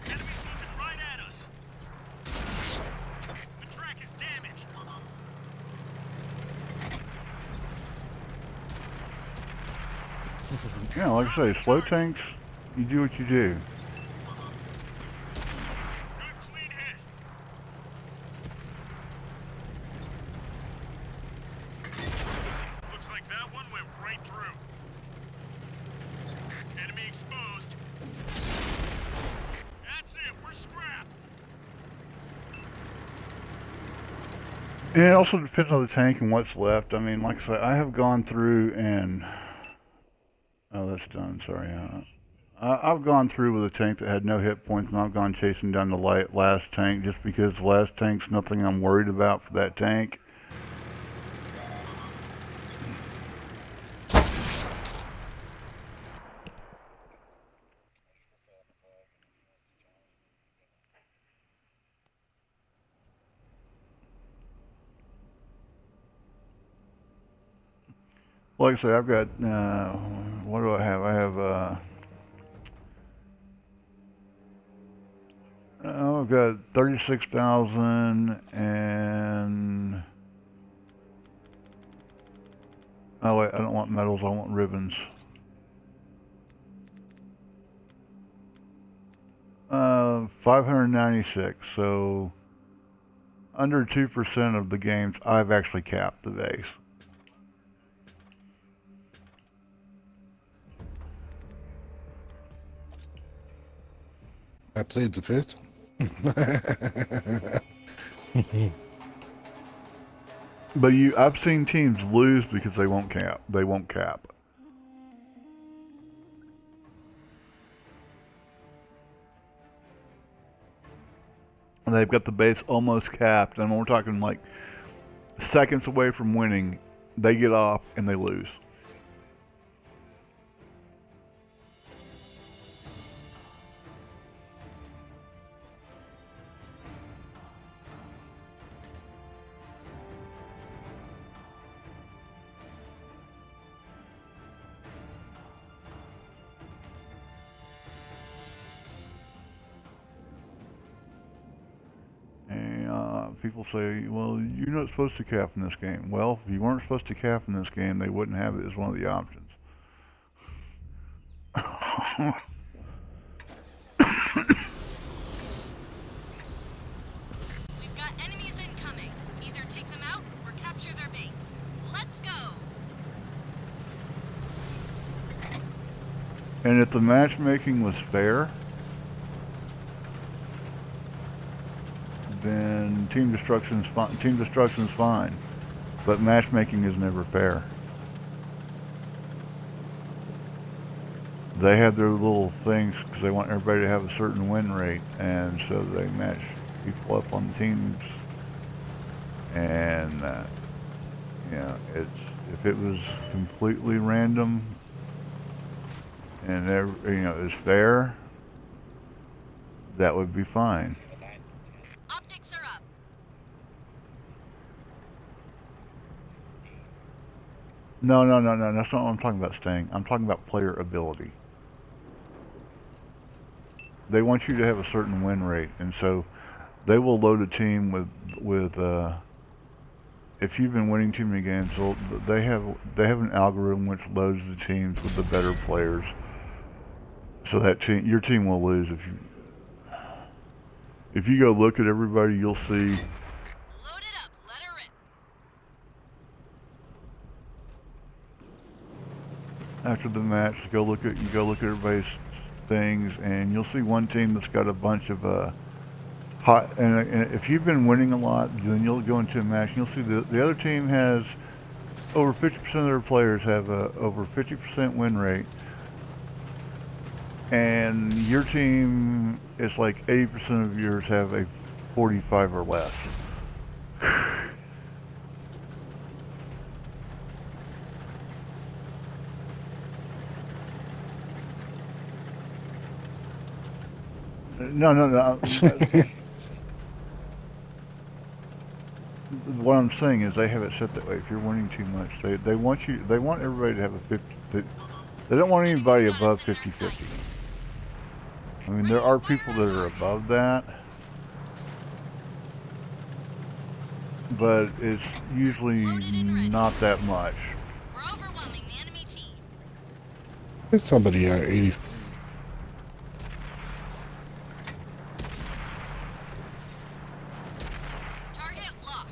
S3: Enemies looking right at us. The track is damaged.
S1: Yeah, like I say, slow tanks, you do what you do.
S3: Good clean hit. Looks like that one went right through. Enemy exposed. That's it, we're scrapped.
S1: And it also depends on the tank and what's left. I mean, like I say, I have gone through and... Oh, that's done, sorry. I've gone through with a tank that had no hit points, and I've gone chasing down the last tank just because the last tank's nothing I'm worried about for that tank. Like I say, I've got, what do I have? I have, I've got 36,000 and, oh wait, I don't want medals, I want ribbons. 596, so under 2% of the games I've actually capped the base.
S4: I played the fifth.
S1: But I've seen teams lose because they won't cap. They won't cap. and they've got the base almost capped, and we're talking like seconds away from winning, they get off and they lose. People say, well, you're not supposed to calf in this game. Well, if you weren't supposed to calf in this game, they wouldn't have it as one of the options.
S2: We've got enemies incoming. Either take them out or capture their base. Let's go!
S1: And if the matchmaking was fair, then team destruction's fine. Team destruction's fine, but matchmaking is never fair. They have their little things because they want everybody to have a certain win rate, and so they match people up on teams. And if it was completely random and it's fair, that would be fine.
S2: Optics are up.
S1: No. That's not what I'm talking about, Stang. I'm talking about player ability. They want you to have a certain win rate, and so they will load a team with if you've been winning too many games, they have an algorithm which loads the teams with the better players. So that your team will lose if you go look at everybody, you'll see.
S2: Load it up. Let her in.
S1: After the match, you go look at everybody's things, and you'll see one team that's got a bunch of hot. And if you've been winning a lot, then you'll go into a match, and you'll see the other team has over 50% of their players have a over 50% win rate, and your team is like 80% of yours have a 45 or less. No. What I'm saying is they have it set that way. If you're winning too much, they want everybody to have a 50. They don't want anybody above 50-50. I mean, there are people that are above that, but it's usually not that much.
S2: We're overwhelming the enemy team.
S4: There's somebody at 80.
S2: Target locked.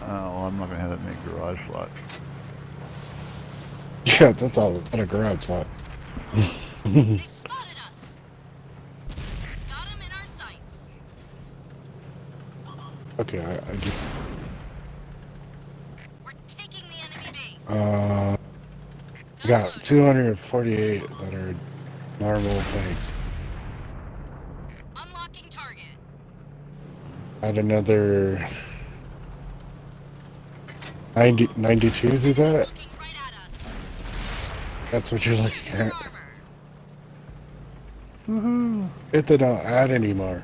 S1: Oh, well, I'm not gonna have that many garage slots.
S4: Yeah, that's all at a garage slot.
S2: They've spotted us. Got them in our sights.
S4: Okay, I do.
S2: We're taking the enemy base.
S4: We got 248 that are normal tanks.
S2: Unlocking target.
S4: Add another 92s of that?
S2: Looking right at us.
S4: That's what you're looking at.
S2: Armor.
S1: Woohoo!
S4: If they don't add anymore.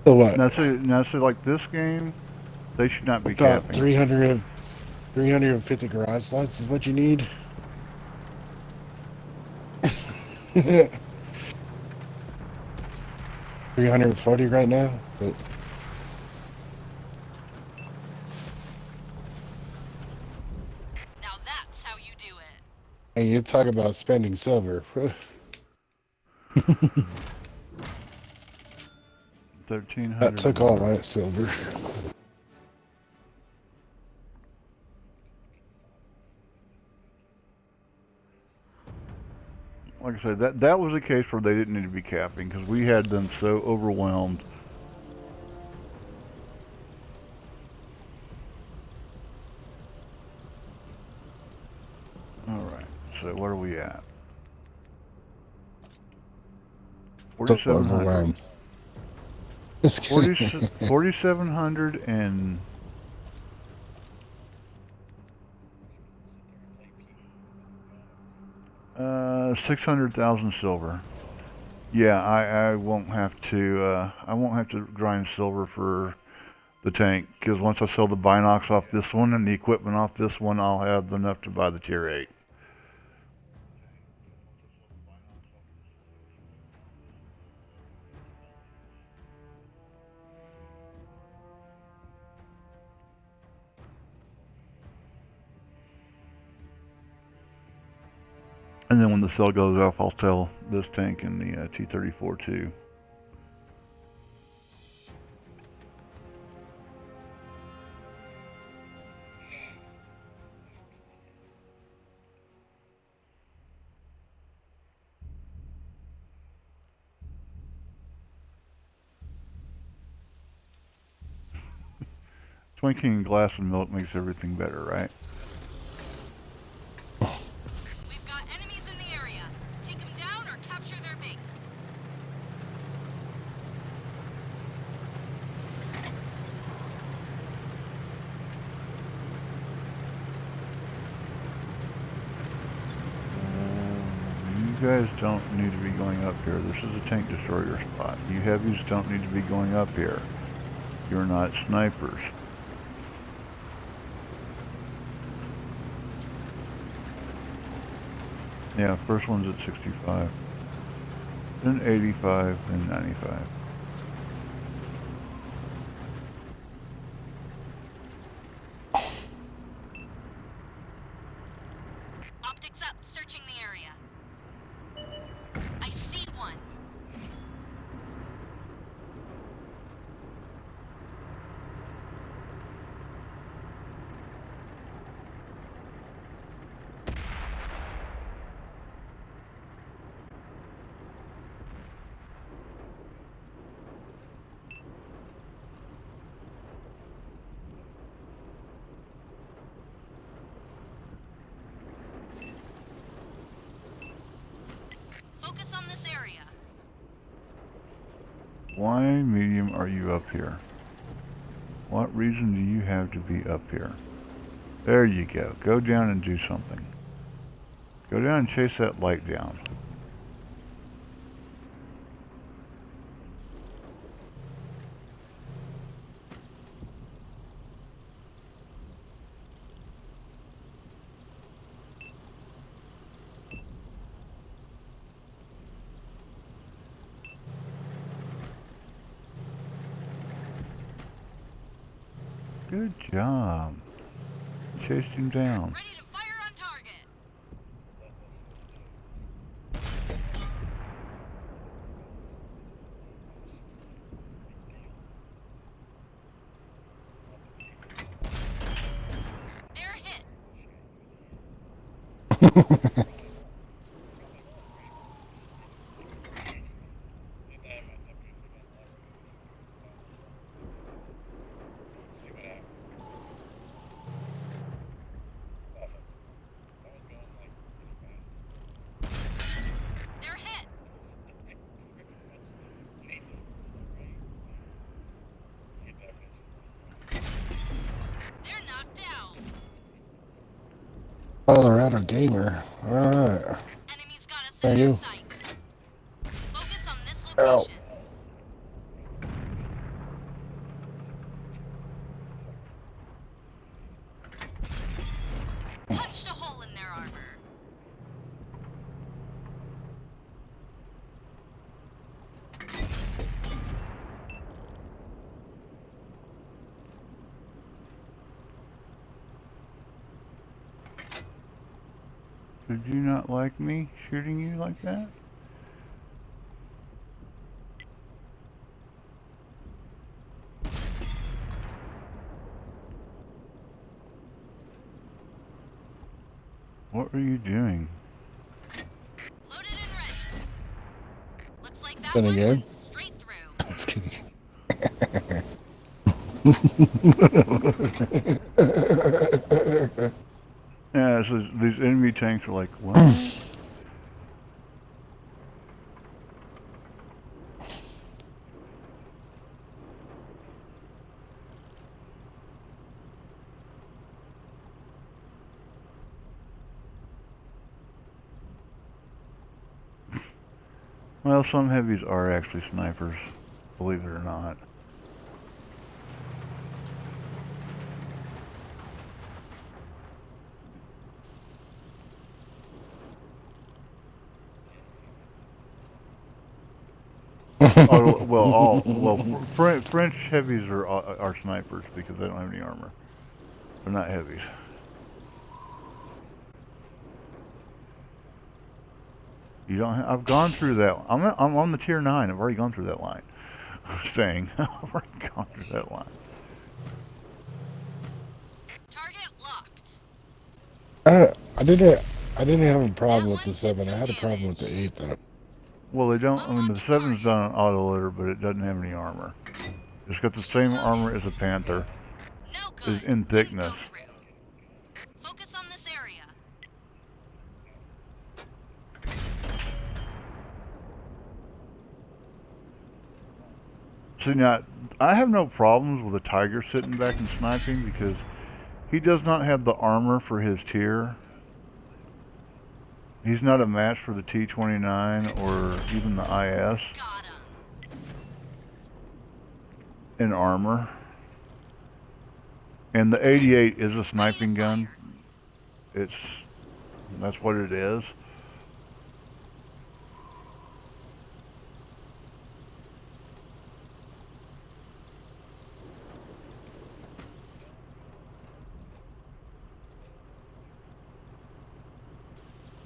S4: So what?
S1: Now see, like this game, they should not be
S4: About
S1: capping.
S4: 350 garage slots is what you need. 340 right now. But
S2: Now that's how you do it.
S4: and you talk about spending silver.
S1: 1,300.
S4: That took all my silver.
S1: Like I said, that was a case where they didn't need to be capping because we had them so overwhelmed. All right. so what are we at?
S4: So
S1: 4,700.
S4: overwhelmed. Just kidding.
S1: 4,700 and 600,000 silver. Yeah, I won't have to grind silver for the tank, because once I sell the binocs off this one and the equipment off this one, I'll have enough to buy the tier 8. And then when the sale goes off, I'll sell this tank and the T-34 too. Drinking a glass of milk makes everything better, right?
S2: We've got enemies in the area. Take them down or capture their base.
S1: You guys don't need to be going up here. This is a tank destroyer spot. You heavies don't need to be going up here. You're not snipers. Yeah, first one's at 65. Then 85, then 95.
S2: Optics up, searching the area. I see one. Focus on this area.
S1: Why, medium, are you up here? What reason do you have to be up here? There you go. Go down and do something. Go down and chase that light down. Good job. Chased him down.
S2: Ready to fire on target. They're hit. They're hit. They're knocked out.
S4: Colorado gamer. Alright.
S2: Enemies got us
S4: There
S2: in
S4: you.
S2: their sights. Focus on this
S4: Ow.
S2: location. Punched a hole in their armor.
S1: Did you not like me shooting you like that? What are you doing?
S2: Loaded and ready. Looks like that
S4: Then
S2: one
S4: again.
S2: went straight through.
S4: Just kidding.
S1: Yeah, so these enemy heavy tanks are like, what? Well, some heavies are actually snipers, believe it or not. Oh, well, French heavies are snipers because they don't have any armor. They're not heavies. You don't. I've gone through that. I'm on the tier 9. I've already gone through that line. Saying I've already gone through that line.
S2: Target locked.
S4: I didn't have a problem with the 7. I had a problem with the 8 though.
S1: Well, they don't. I mean, the 7's done on auto loader, but it doesn't have any armor. It's got the same armor as a Panther.
S2: No good.
S1: In thickness.
S2: Focus on this area.
S1: See, now, I have no problems with a Tiger sitting back and sniping because he does not have the armor for his tier. He's not a match for the T-29 or even the IS
S2: Got him.
S1: in armor. And the 88 is a sniping gun. That's what it is.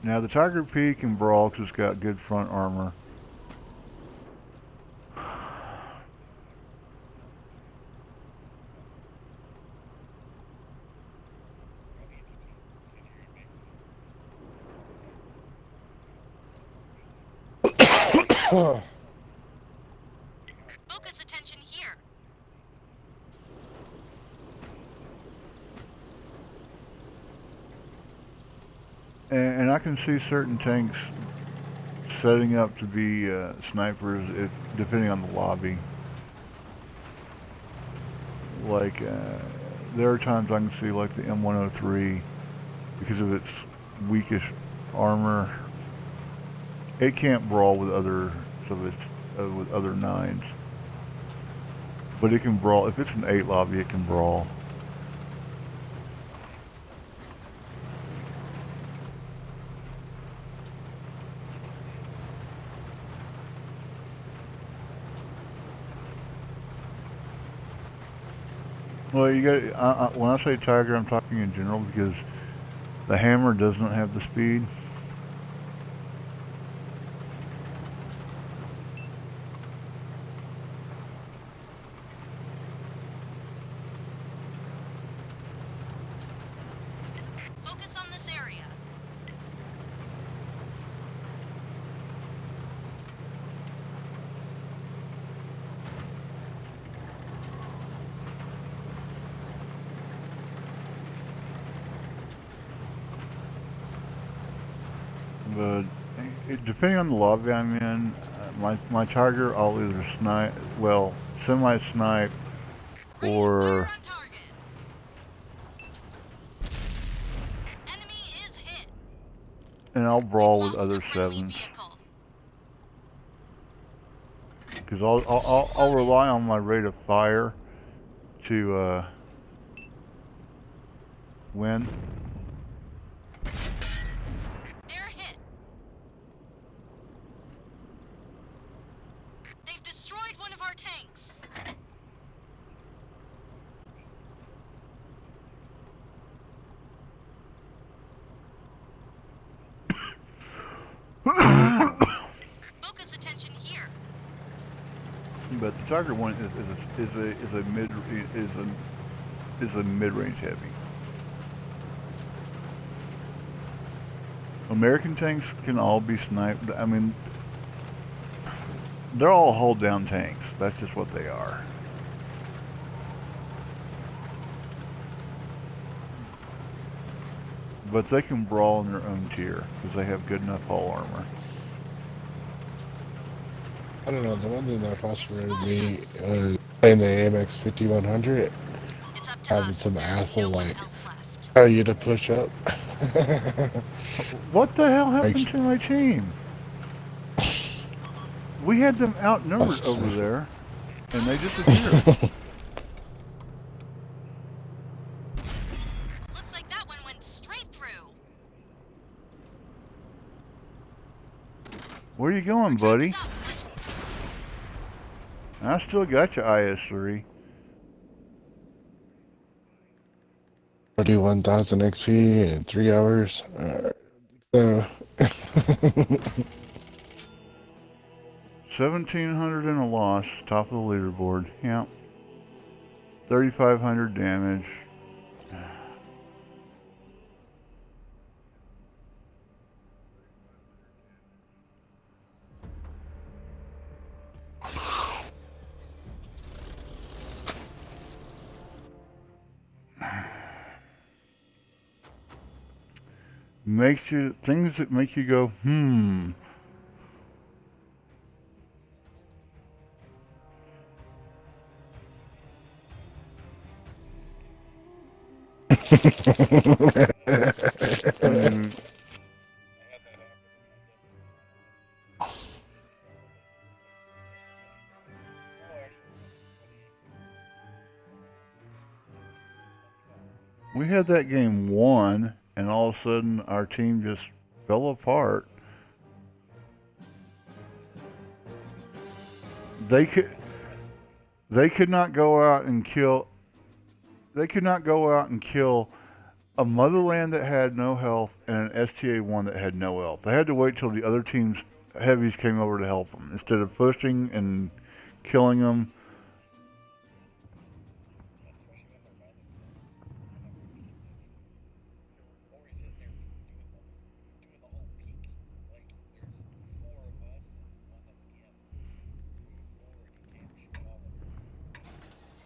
S1: Now the Tiger P can brawl because it's got good front armor.
S2: Focus attention here.
S1: And I can see certain tanks setting up to be snipers depending on the lobby. Like, there are times I can see like the M103, because of its weakish armor, it can't brawl with other with other 9s. But it can brawl. If it's an 8 lobby, it can brawl. Well, you got. When I say Tiger, I'm talking in general because the Hammer does not have the speed.
S2: Focus on this area.
S1: But depending on the lobby I'm in, my Tiger I'll either snipe, well, semi-snipe, or
S2: On target. Enemy is hit.
S1: and I'll brawl with
S2: Lost
S1: other
S2: a friendly
S1: 7s
S2: vehicle.
S1: because I'll rely on my rate of fire to win.
S2: They're hit. They've destroyed one of our tanks. Focus attention here.
S1: But the Tiger one is a mid-range heavy. American tanks can all be sniped. I mean, they're all hold-down tanks. That's just what they are. but they can brawl in their own tier because they have good enough hull armor.
S4: I don't know. The one thing that frustrated me was playing the AMX 5100,
S2: It's up to
S4: having
S2: us.
S4: some
S2: There's
S4: asshole
S2: no one
S4: like
S2: else left.
S4: tell you to push up.
S1: What the hell
S4: Like,
S1: happened to my team? We had them outnumbered over there, and they disappeared.
S2: Looks like that one went straight through.
S1: Where you going, buddy?
S2: Stop.
S1: I still got your IS-3.
S4: 41,000 XP in 3 hours. So
S1: 1,700 in a loss, top of the leaderboard. Yep. 3,500 damage. Makes you things that make you go, hmm. Mm, we had that game won, and all of a sudden our team just fell apart. They could not go out and kill. They could not go out and kill a Motherland that had no health and an STA-1 that had no health. They had to wait till the other team's heavies came over to help them instead of pushing and killing them.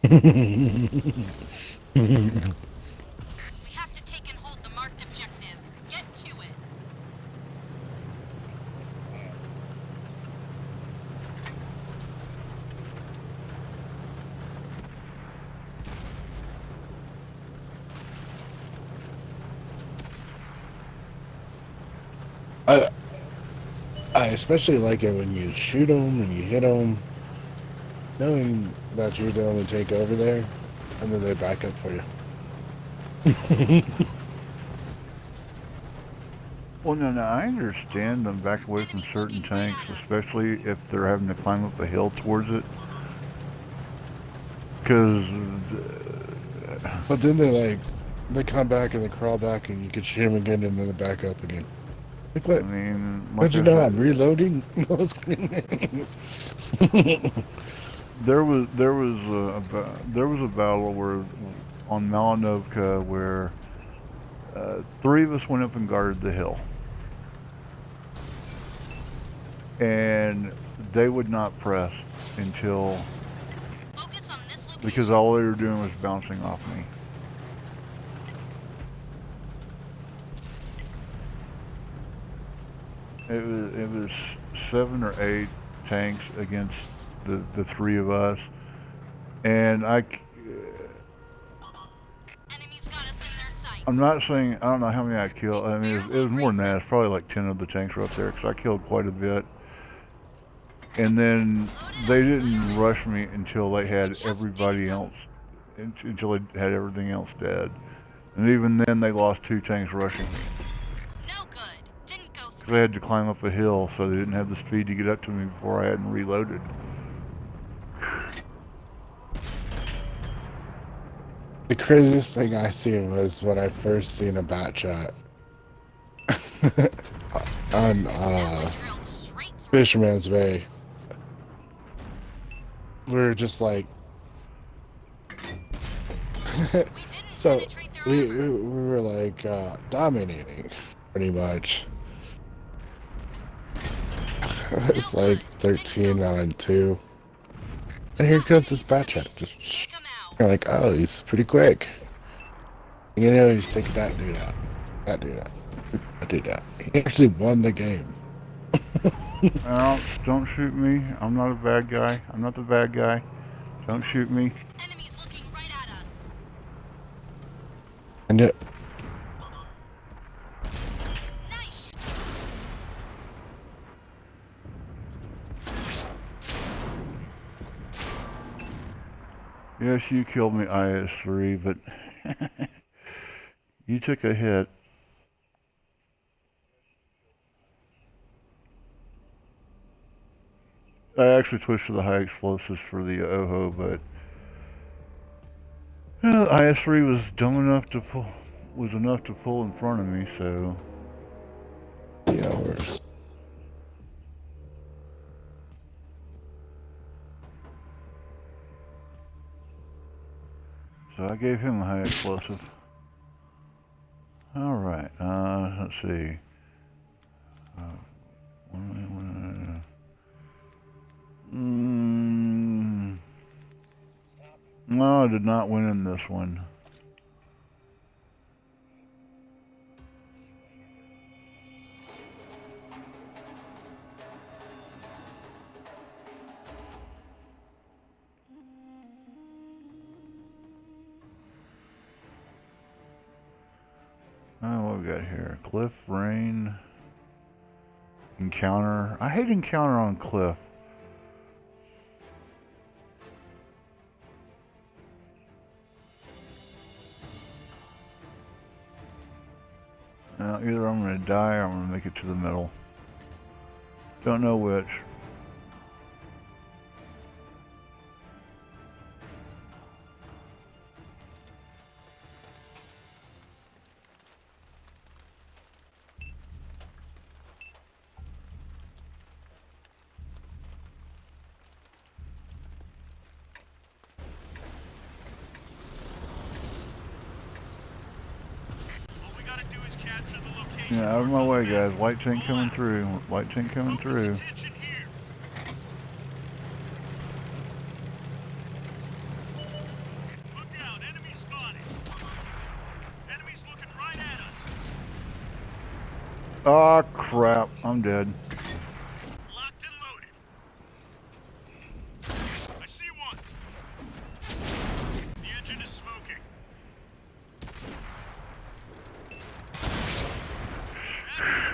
S2: We have to take and hold the marked objective. Get to it.
S4: I especially like it when you shoot them and you hit them, knowing that you're the only tank over there, and then they back up for you.
S1: Well, no, I understand them back away from certain tanks, especially if they're having to climb up a hill towards it. Because...
S4: But then they come back and they crawl back and you can shoot them again and then they back up again. Like what?
S1: I mean,
S4: Don't you know I'm reloading?
S1: there was a battle where on Malinovka where 3 of us went up and guarded the hill, and they would not press until
S2: Focus on this location.
S1: because all they were doing was bouncing off me. It was 7 or 8 tanks against the 3 of us, and
S2: Enemies got us in their sights.
S1: I'm not saying I don't know how many I killed. I mean, it was more than that. It's probably like 10 of the tanks were up there because I killed quite a bit. And then they didn't rush me until they had everybody else, until they had everything else dead. And even then, they lost 2 tanks rushing me
S2: No good. Didn't go
S1: because they had to climb up a hill, so they didn't have the speed to get up to me before I hadn't reloaded.
S4: The craziest thing I seen was when I first seen a bat shot on
S2: drilled straight through.
S4: Fisherman's Bay. We were just like, so
S2: Penetrate their
S4: we were like dominating pretty much. It's like 13-2, and here comes this bat shot. Just
S2: Come out.
S4: you're like, oh, he's pretty quick. You know, he's taking that dude out. I do that. I do that. He actually won the game.
S1: Well, don't shoot me. I'm not a bad guy. I'm not the bad guy. Don't shoot me.
S2: Enemies looking right at us.
S4: And it,
S2: Nice.
S1: Yes, you killed me, IS-3, but you took a hit. I actually switched to the high explosives for the OHO, but IS-3 was dumb enough to pull in front of me, so
S4: yeah, worse.
S1: I gave him a high explosive. All right, let's see. No, I did not win in this one. What we got here? Cliff, rain, encounter. I hate encounter on cliff. Now, either I'm going to die or I'm going to make it to the middle. Don't know which.
S3: All we gotta do is capture the location.
S1: Yeah, out of my way, guys. White tank coming through. White tank coming through.
S3: Attention here. Look out, enemy spotted. Enemies looking right at us.
S1: Oh, crap. I'm dead.
S3: Locked and loaded. I see one. The engine is smoking.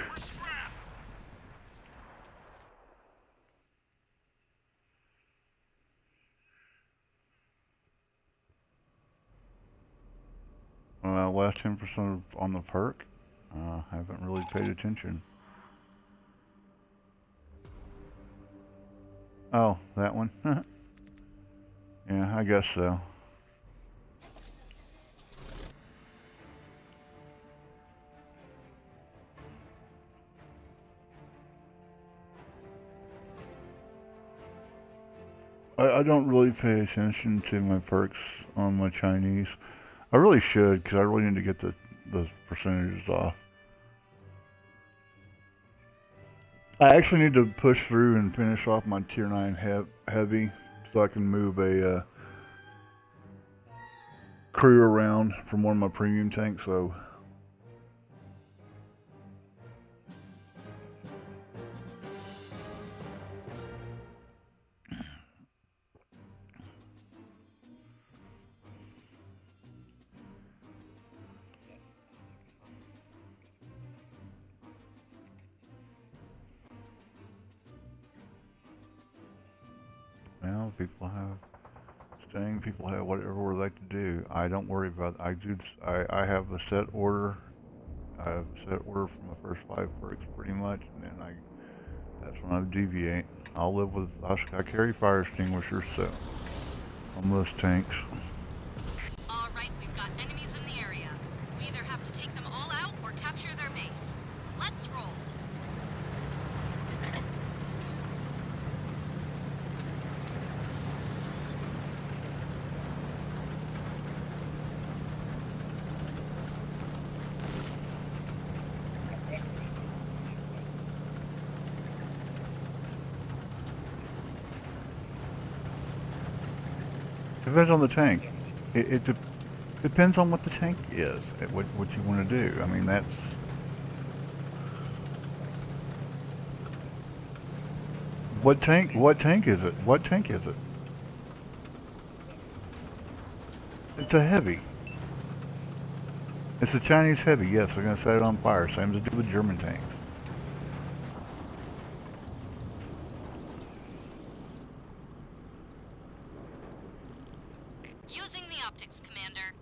S3: We're scrapped.
S1: Last 10% on the perk. Haven't really paid attention. Oh, that one? Yeah, I guess so. I don't really pay attention to my perks on my Chinese. I really should, because I really need to get the percentages off. I actually need to push through and finish off my tier 9 heavy so I can move a crew around from one of my premium tanks. So now people have staying, people have whatever they like to do. I don't worry about it. I have a set order. I have a set order for my first 5 perks pretty much, and then that's when I deviate. I'll live with, I carry fire extinguishers, so on most tanks.
S2: All right, we've got enemies in the area. We either have to take them all out or capture their base. Let's roll.
S1: Depends on the tank. Depends on what the tank is, what you want to do. I mean, that's... What tank is it? What tank is it? It's a heavy. It's a Chinese heavy, yes, we're going to set it on fire. Same as they do with German tanks.
S2: Using the optics, Commander.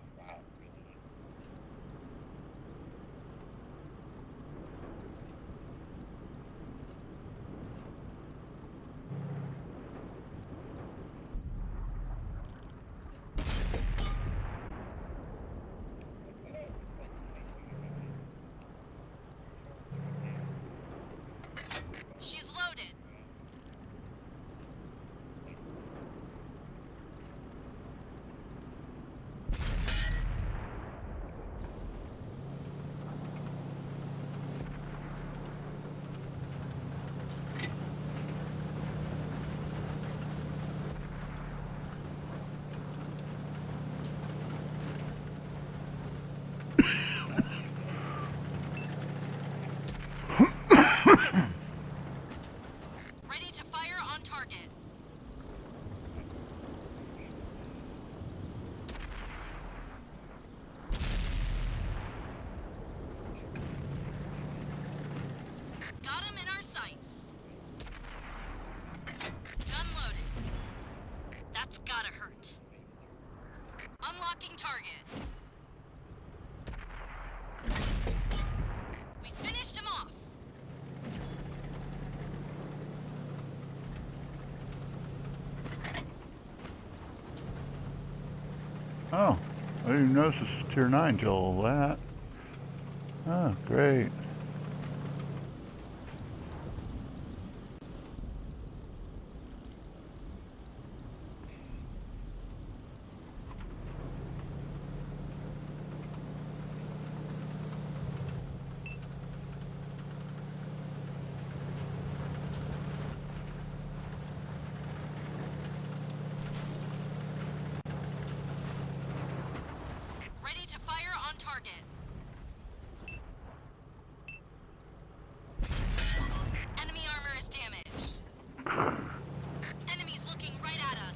S2: She's loaded. Ready to fire on target. Got him in our sights. Gun loaded. That's gotta hurt. Unlocking target. We finished him off.
S1: Oh, I didn't even notice this is tier 9 till all that. Oh, great.
S2: Ready to fire on target. Enemy armor is damaged. Enemies looking right at us.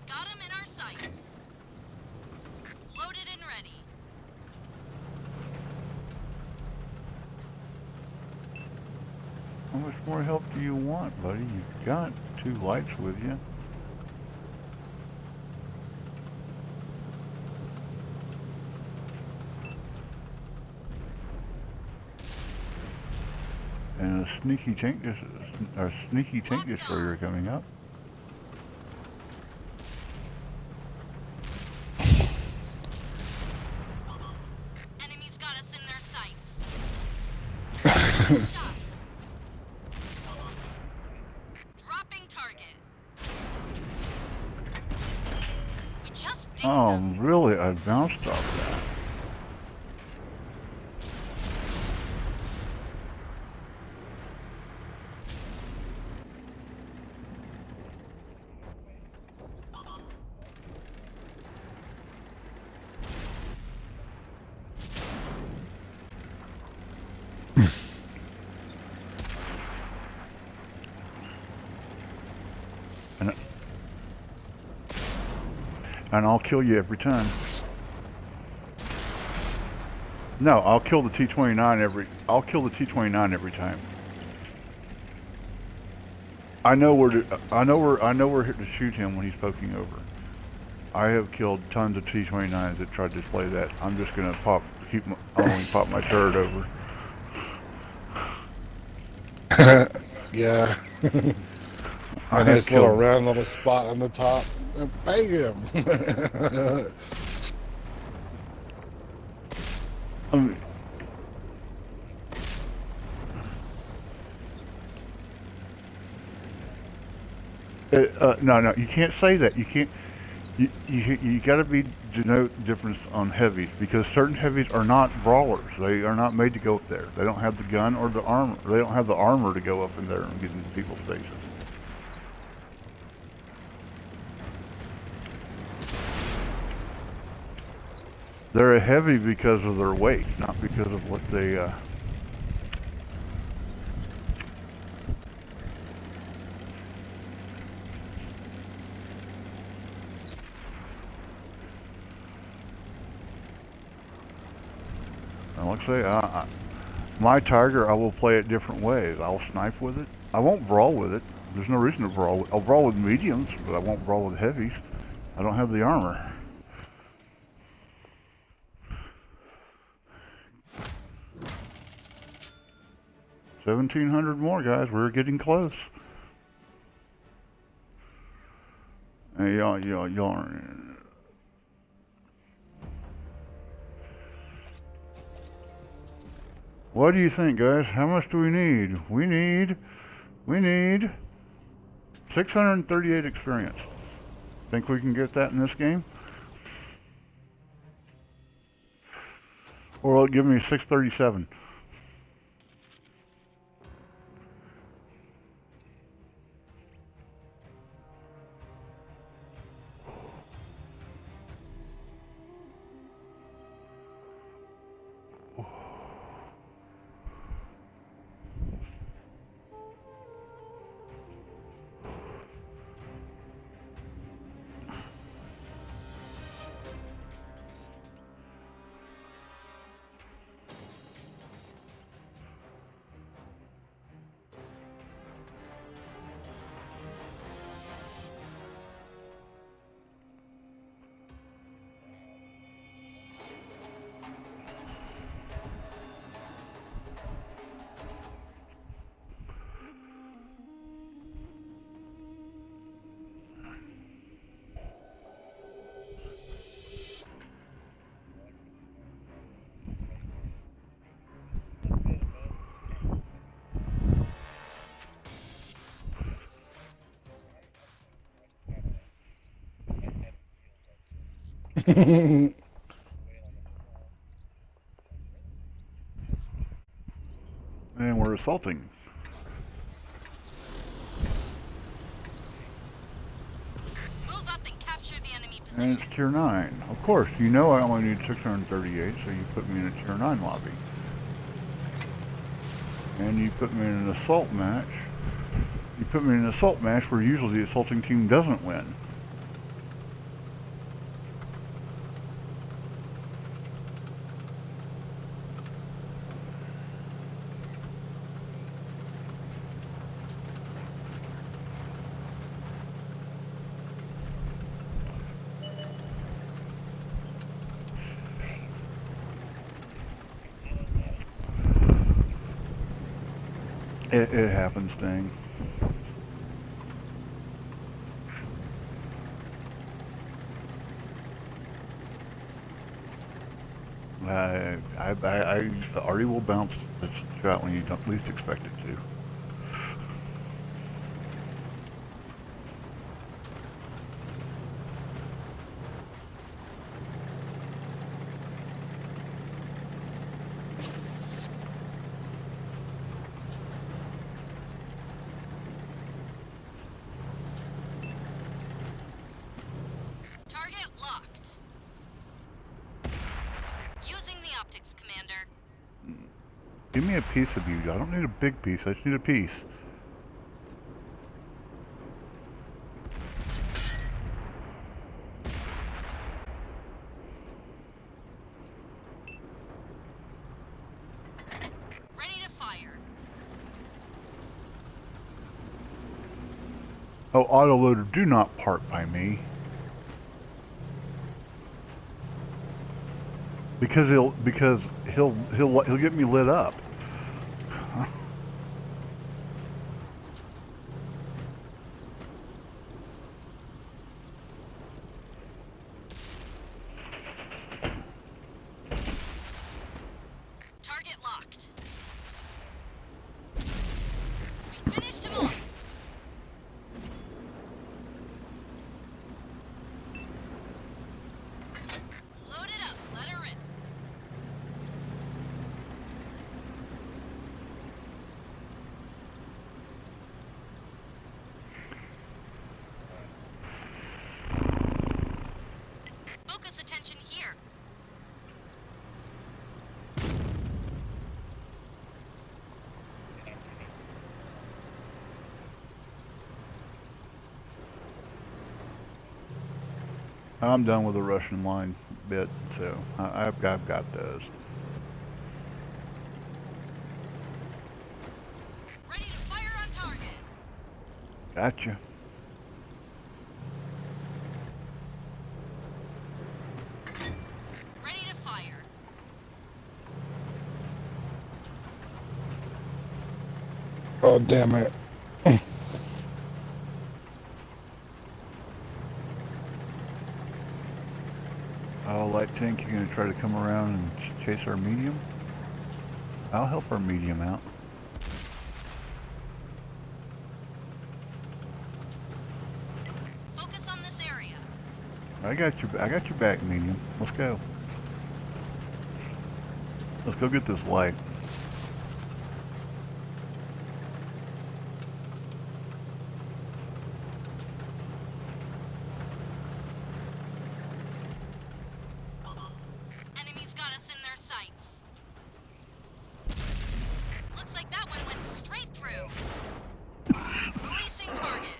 S2: Got him in our sights. Loaded and ready.
S1: How much more help do you want, buddy? You've got 2 lights with you. And a sneaky tank destroyer coming up.
S2: Enemies got us in their sights. Shot. Dropping target. We just dinged
S1: Oh,
S2: them.
S1: really? I bounced off that. And I'll kill you every time. No, I'll kill the T-29 every time. I know where to shoot him when he's poking over. I have killed tons of T-29s that tried to display that. I'm just gonna only pop my turret over.
S4: Yeah.
S1: I
S4: A
S1: have
S4: nice little
S1: killed-
S4: round little spot on the top. And bang him.
S1: No, you can't say that. You can't. You got to denote difference on heavies, because certain heavies are not brawlers. They are not made to go up there. They don't have the gun or the armor. They don't have the armor to go up in there and get into people's faces. They're a heavy because of their weight, not because of what they. Like I say, my Tiger, I will play it different ways. I'll snipe with it. I won't brawl with it. There's no reason to brawl. I'll brawl with mediums, but I won't brawl with heavies. I don't have the armor. $1,700 more, guys. We're getting close. Hey, y'all. What do you think, guys? How much do we need? We need 638 experience. Think we can get that in this game? Or will it give me 637? And we're assaulting.
S2: Move up and capture the enemy position.
S1: And it's tier 9. Of course, you know I only need 638, so you put me in a tier 9 lobby. And you put me in an assault match. You put me in an assault match where usually the assaulting team doesn't win. It happens, dang. I already will bounce the shot when you don't least expect it to.
S2: Target locked. Using the optics, Commander.
S1: Give me a piece of you. I don't need a big piece. I just need a piece.
S2: Ready to fire.
S1: Oh, autoloader, do not park by me. Because he'll get me lit up.
S2: Target locked. Finished him off. Load it up. Let her in. Focus attention here.
S1: I'm done with the Russian line bit, so I've got those.
S2: Ready to fire on target.
S1: Gotcha.
S2: Ready to fire.
S4: Oh, damn it.
S1: Oh, light tank, you're gonna try to come around and chase our medium? I'll help our medium out.
S2: Focus on this area.
S1: I got your back, medium. Let's go. Let's go get this light.
S2: Enemies got us in their sights. Looks like that one went straight through. Releasing target.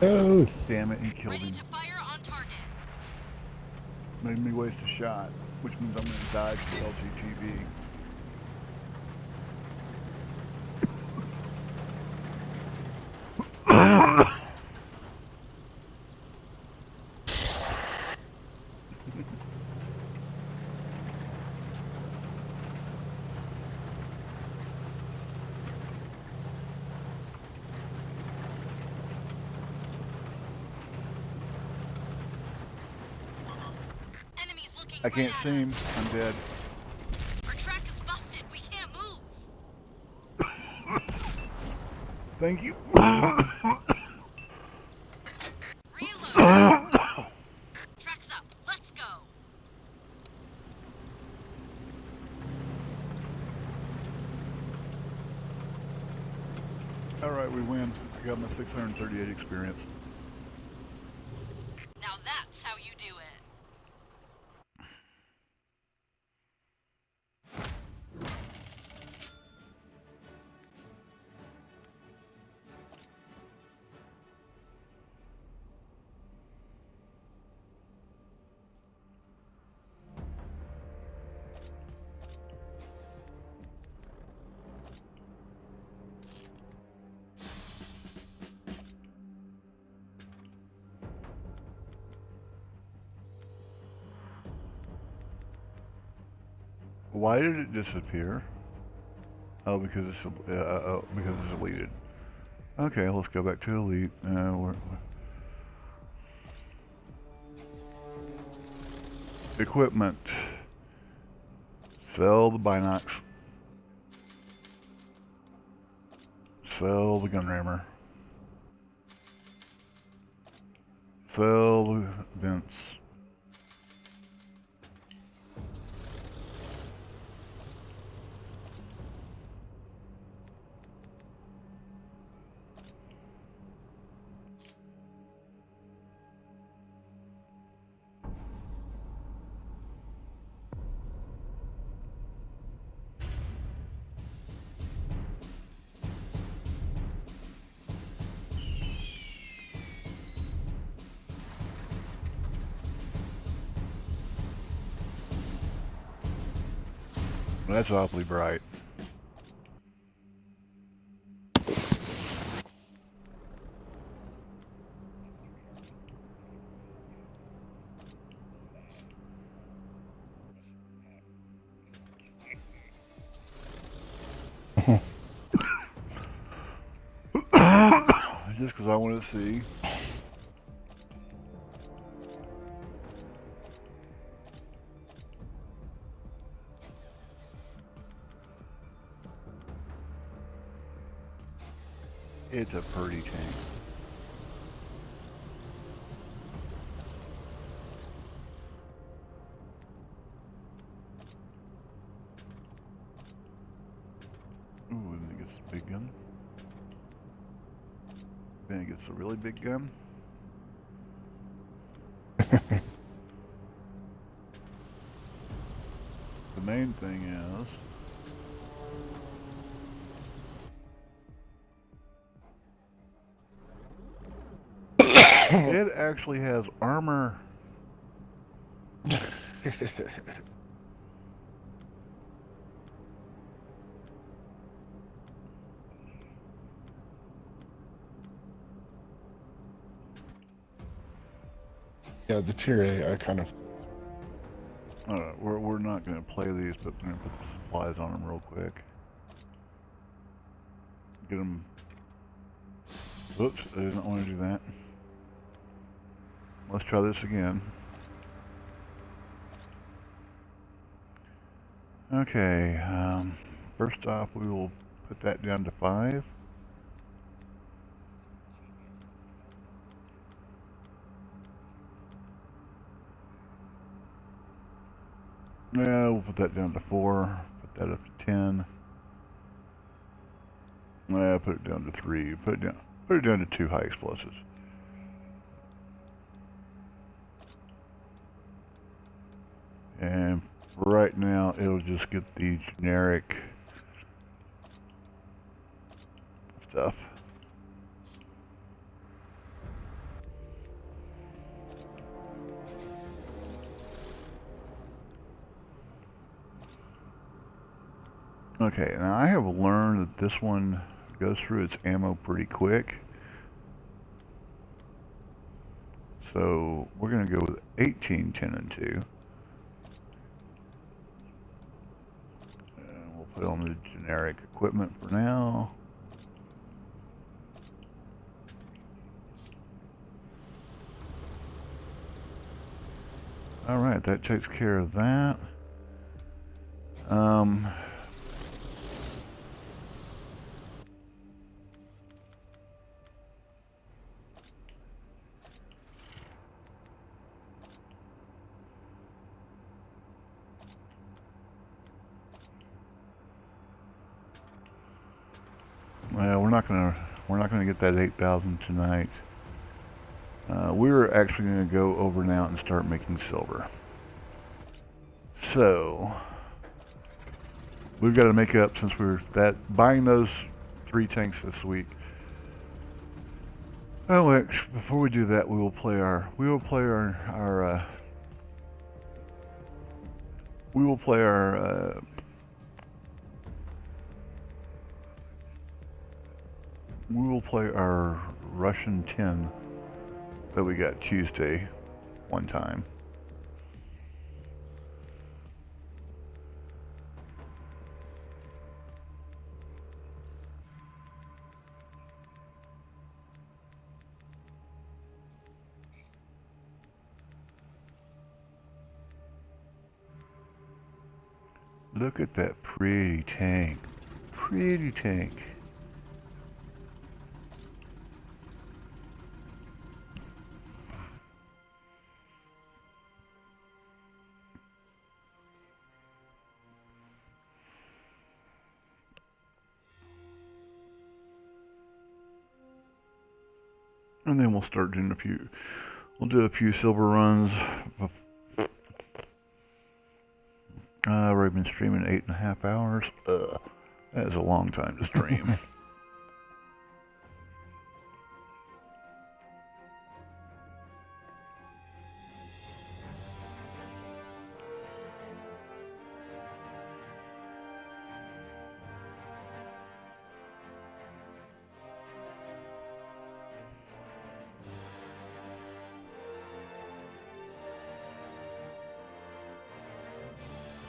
S4: No.
S1: Damn it, he killed
S2: Ready
S1: him.
S2: to fire on target.
S1: Made me waste a shot, which means I'm gonna die to LGTV.
S2: Enemies looking
S1: I can't
S2: right
S1: see
S2: at
S1: him.
S2: us.
S1: I'm dead.
S2: Our track is busted. We can't move.
S1: Thank you.
S2: Reload. Track's up. Let's go.
S1: All right, we win. I got my 638 experience.
S2: Now that's how you do it.
S1: Why did it disappear? Oh, because it's deleted. Okay, let's go back to elite. Equipment. Sell the binocs. Sell the gun rammer. Sell the vents. That's awfully bright. Just because I want to see. It's a pretty tank. Ooh, then it gets a big gun. Then it gets a really big gun. The main thing is It actually has armor.
S4: Yeah, the tier A, I kind of.
S1: We're not going to play these, but we're going to put the supplies on them real quick. Get them. Oops, I didn't want to do that. Let's try this again. Okay, first off, we will put that down to 5. Yeah, we'll put that down to 4. Put that up to 10. Yeah, put it down to 3. Put it down to 2 high explosives. And right now, it'll just get the generic stuff. Okay, now I have learned that this one goes through its ammo pretty quick. So we're going to go with 18, 10, and 2. And we'll put on the generic equipment for now. Alright, that takes care of that. Well, we're not gonna get that 8,000 tonight. We're actually gonna go over now and start making silver. So we've got to make up, since we're buying those 3 tanks this week. Oh, actually, before we do that, we will play our Russian 10 that we got Tuesday one time. Look at that pretty tank. Pretty tank. And then we'll start doing we'll do a few silver runs. We've been streaming 8.5 hours. That is a long time to stream.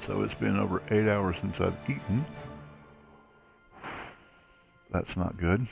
S1: So it's been over 8 hours since I've eaten. That's not good.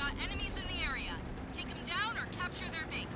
S2: got enemies in the area. Take them down or capture their base.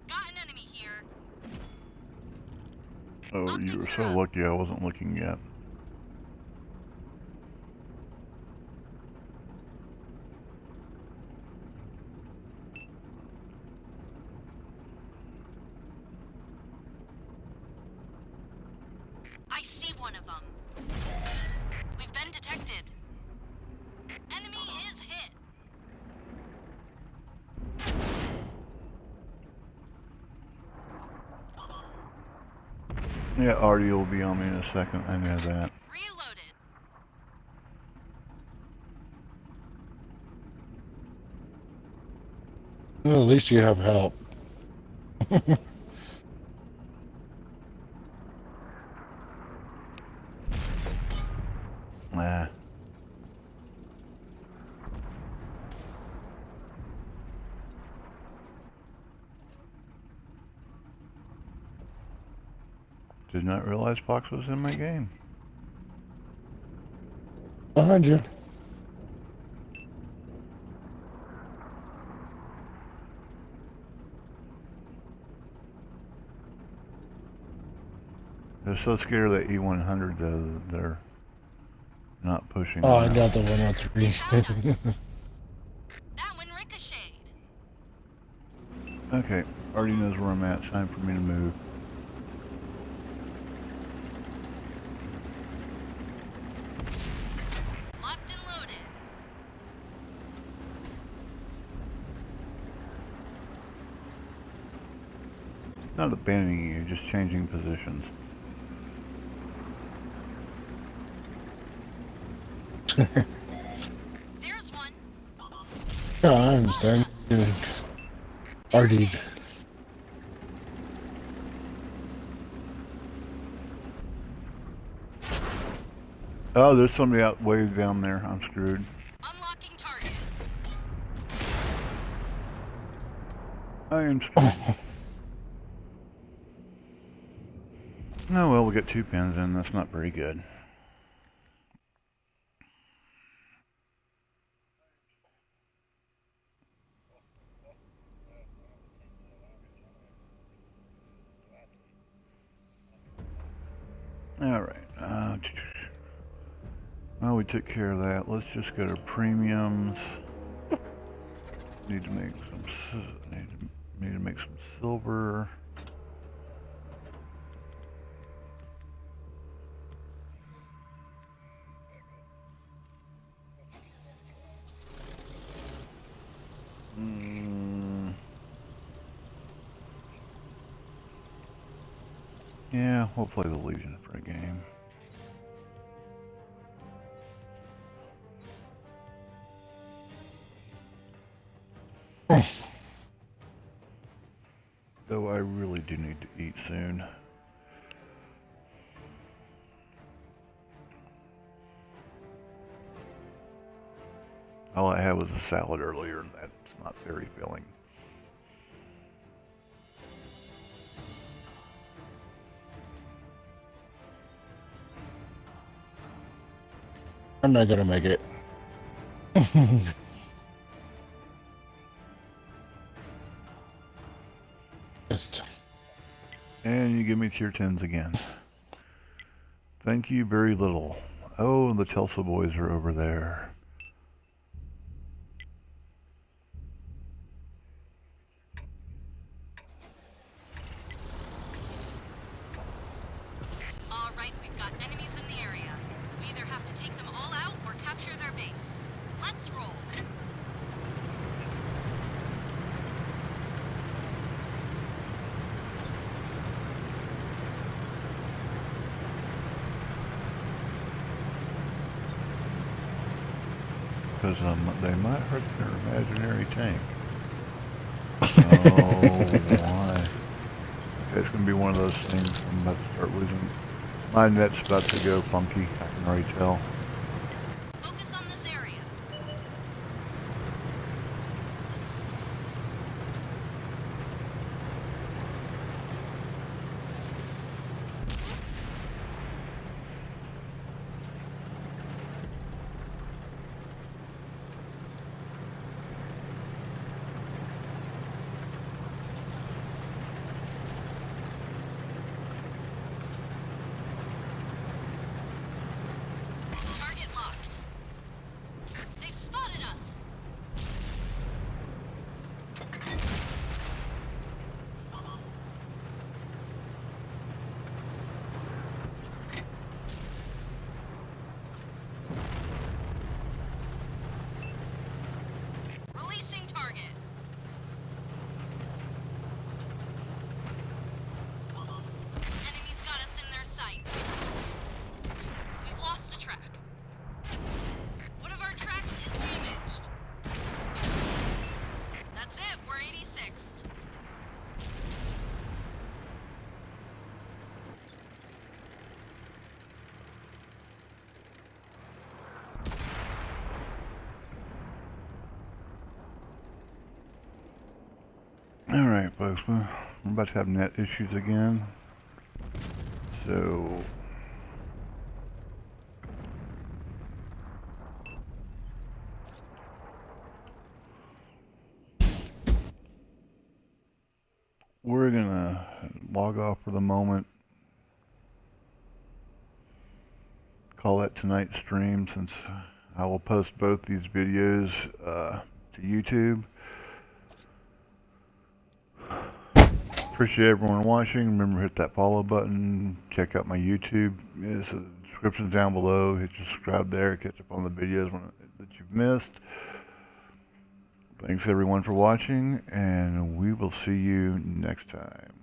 S2: Got an enemy here.
S1: Oh, you were so lucky I wasn't looking yet.
S2: I see one of them. We've been detected. Enemy is hit.
S1: Yeah, Artie will be on me in a second. I know that.
S2: Reloaded.
S4: Well, at least you have help.
S1: Nah. Did not realize Fox was in my game.
S4: Behind you.
S1: They're so scared of that E100 that they're not pushing.
S4: Oh, I
S1: enough.
S4: got the 103.
S2: That one ricocheted.
S1: Okay, Artie knows where I'm at. It's time for me to move.
S2: Locked and loaded.
S1: Not abandoning you, just changing positions.
S2: There's one.
S4: No, I understand. RD.
S1: Oh, there's somebody out way down there. I'm screwed.
S2: Unlocking target.
S1: I am screwed. Oh well, we got 2 pins in. That's not very good. All right. Well, we took care of that. Let's just go to premiums. Need to make some silver. Yeah, hopefully the Legion for a game. Though I really do need to eat soon. All I had was a salad earlier, and that's not very filling.
S4: I'm not gonna make it. Just
S1: And you give me tier 10s again. Thank you very little. Oh, the Tulsa boys are over there.
S2: All right, we've got enemies in the area. We've either have to take them all out or capture their base. Let's roll.
S1: Because they might hurt their imaginary tank. Oh, why? Okay, it's going to be one of those things. I'm about to start losing. My net's about to go funky. I can already tell.
S2: Focus on this area. Target locked. They've spotted us. Releasing target. Enemies got us in their sights. We've lost a track. One of our tracks is damaged. That's it, we're 86th.
S1: Alright, folks. We're about to have net issues again. So... we're gonna log off for the moment. Call that tonight's stream, since I will post both these videos to YouTube. Appreciate everyone watching. Remember, hit that follow button. Check out my YouTube. There's a description down below. Hit subscribe there. Catch up on the videos that you've missed. Thanks everyone for watching, and we will see you next time.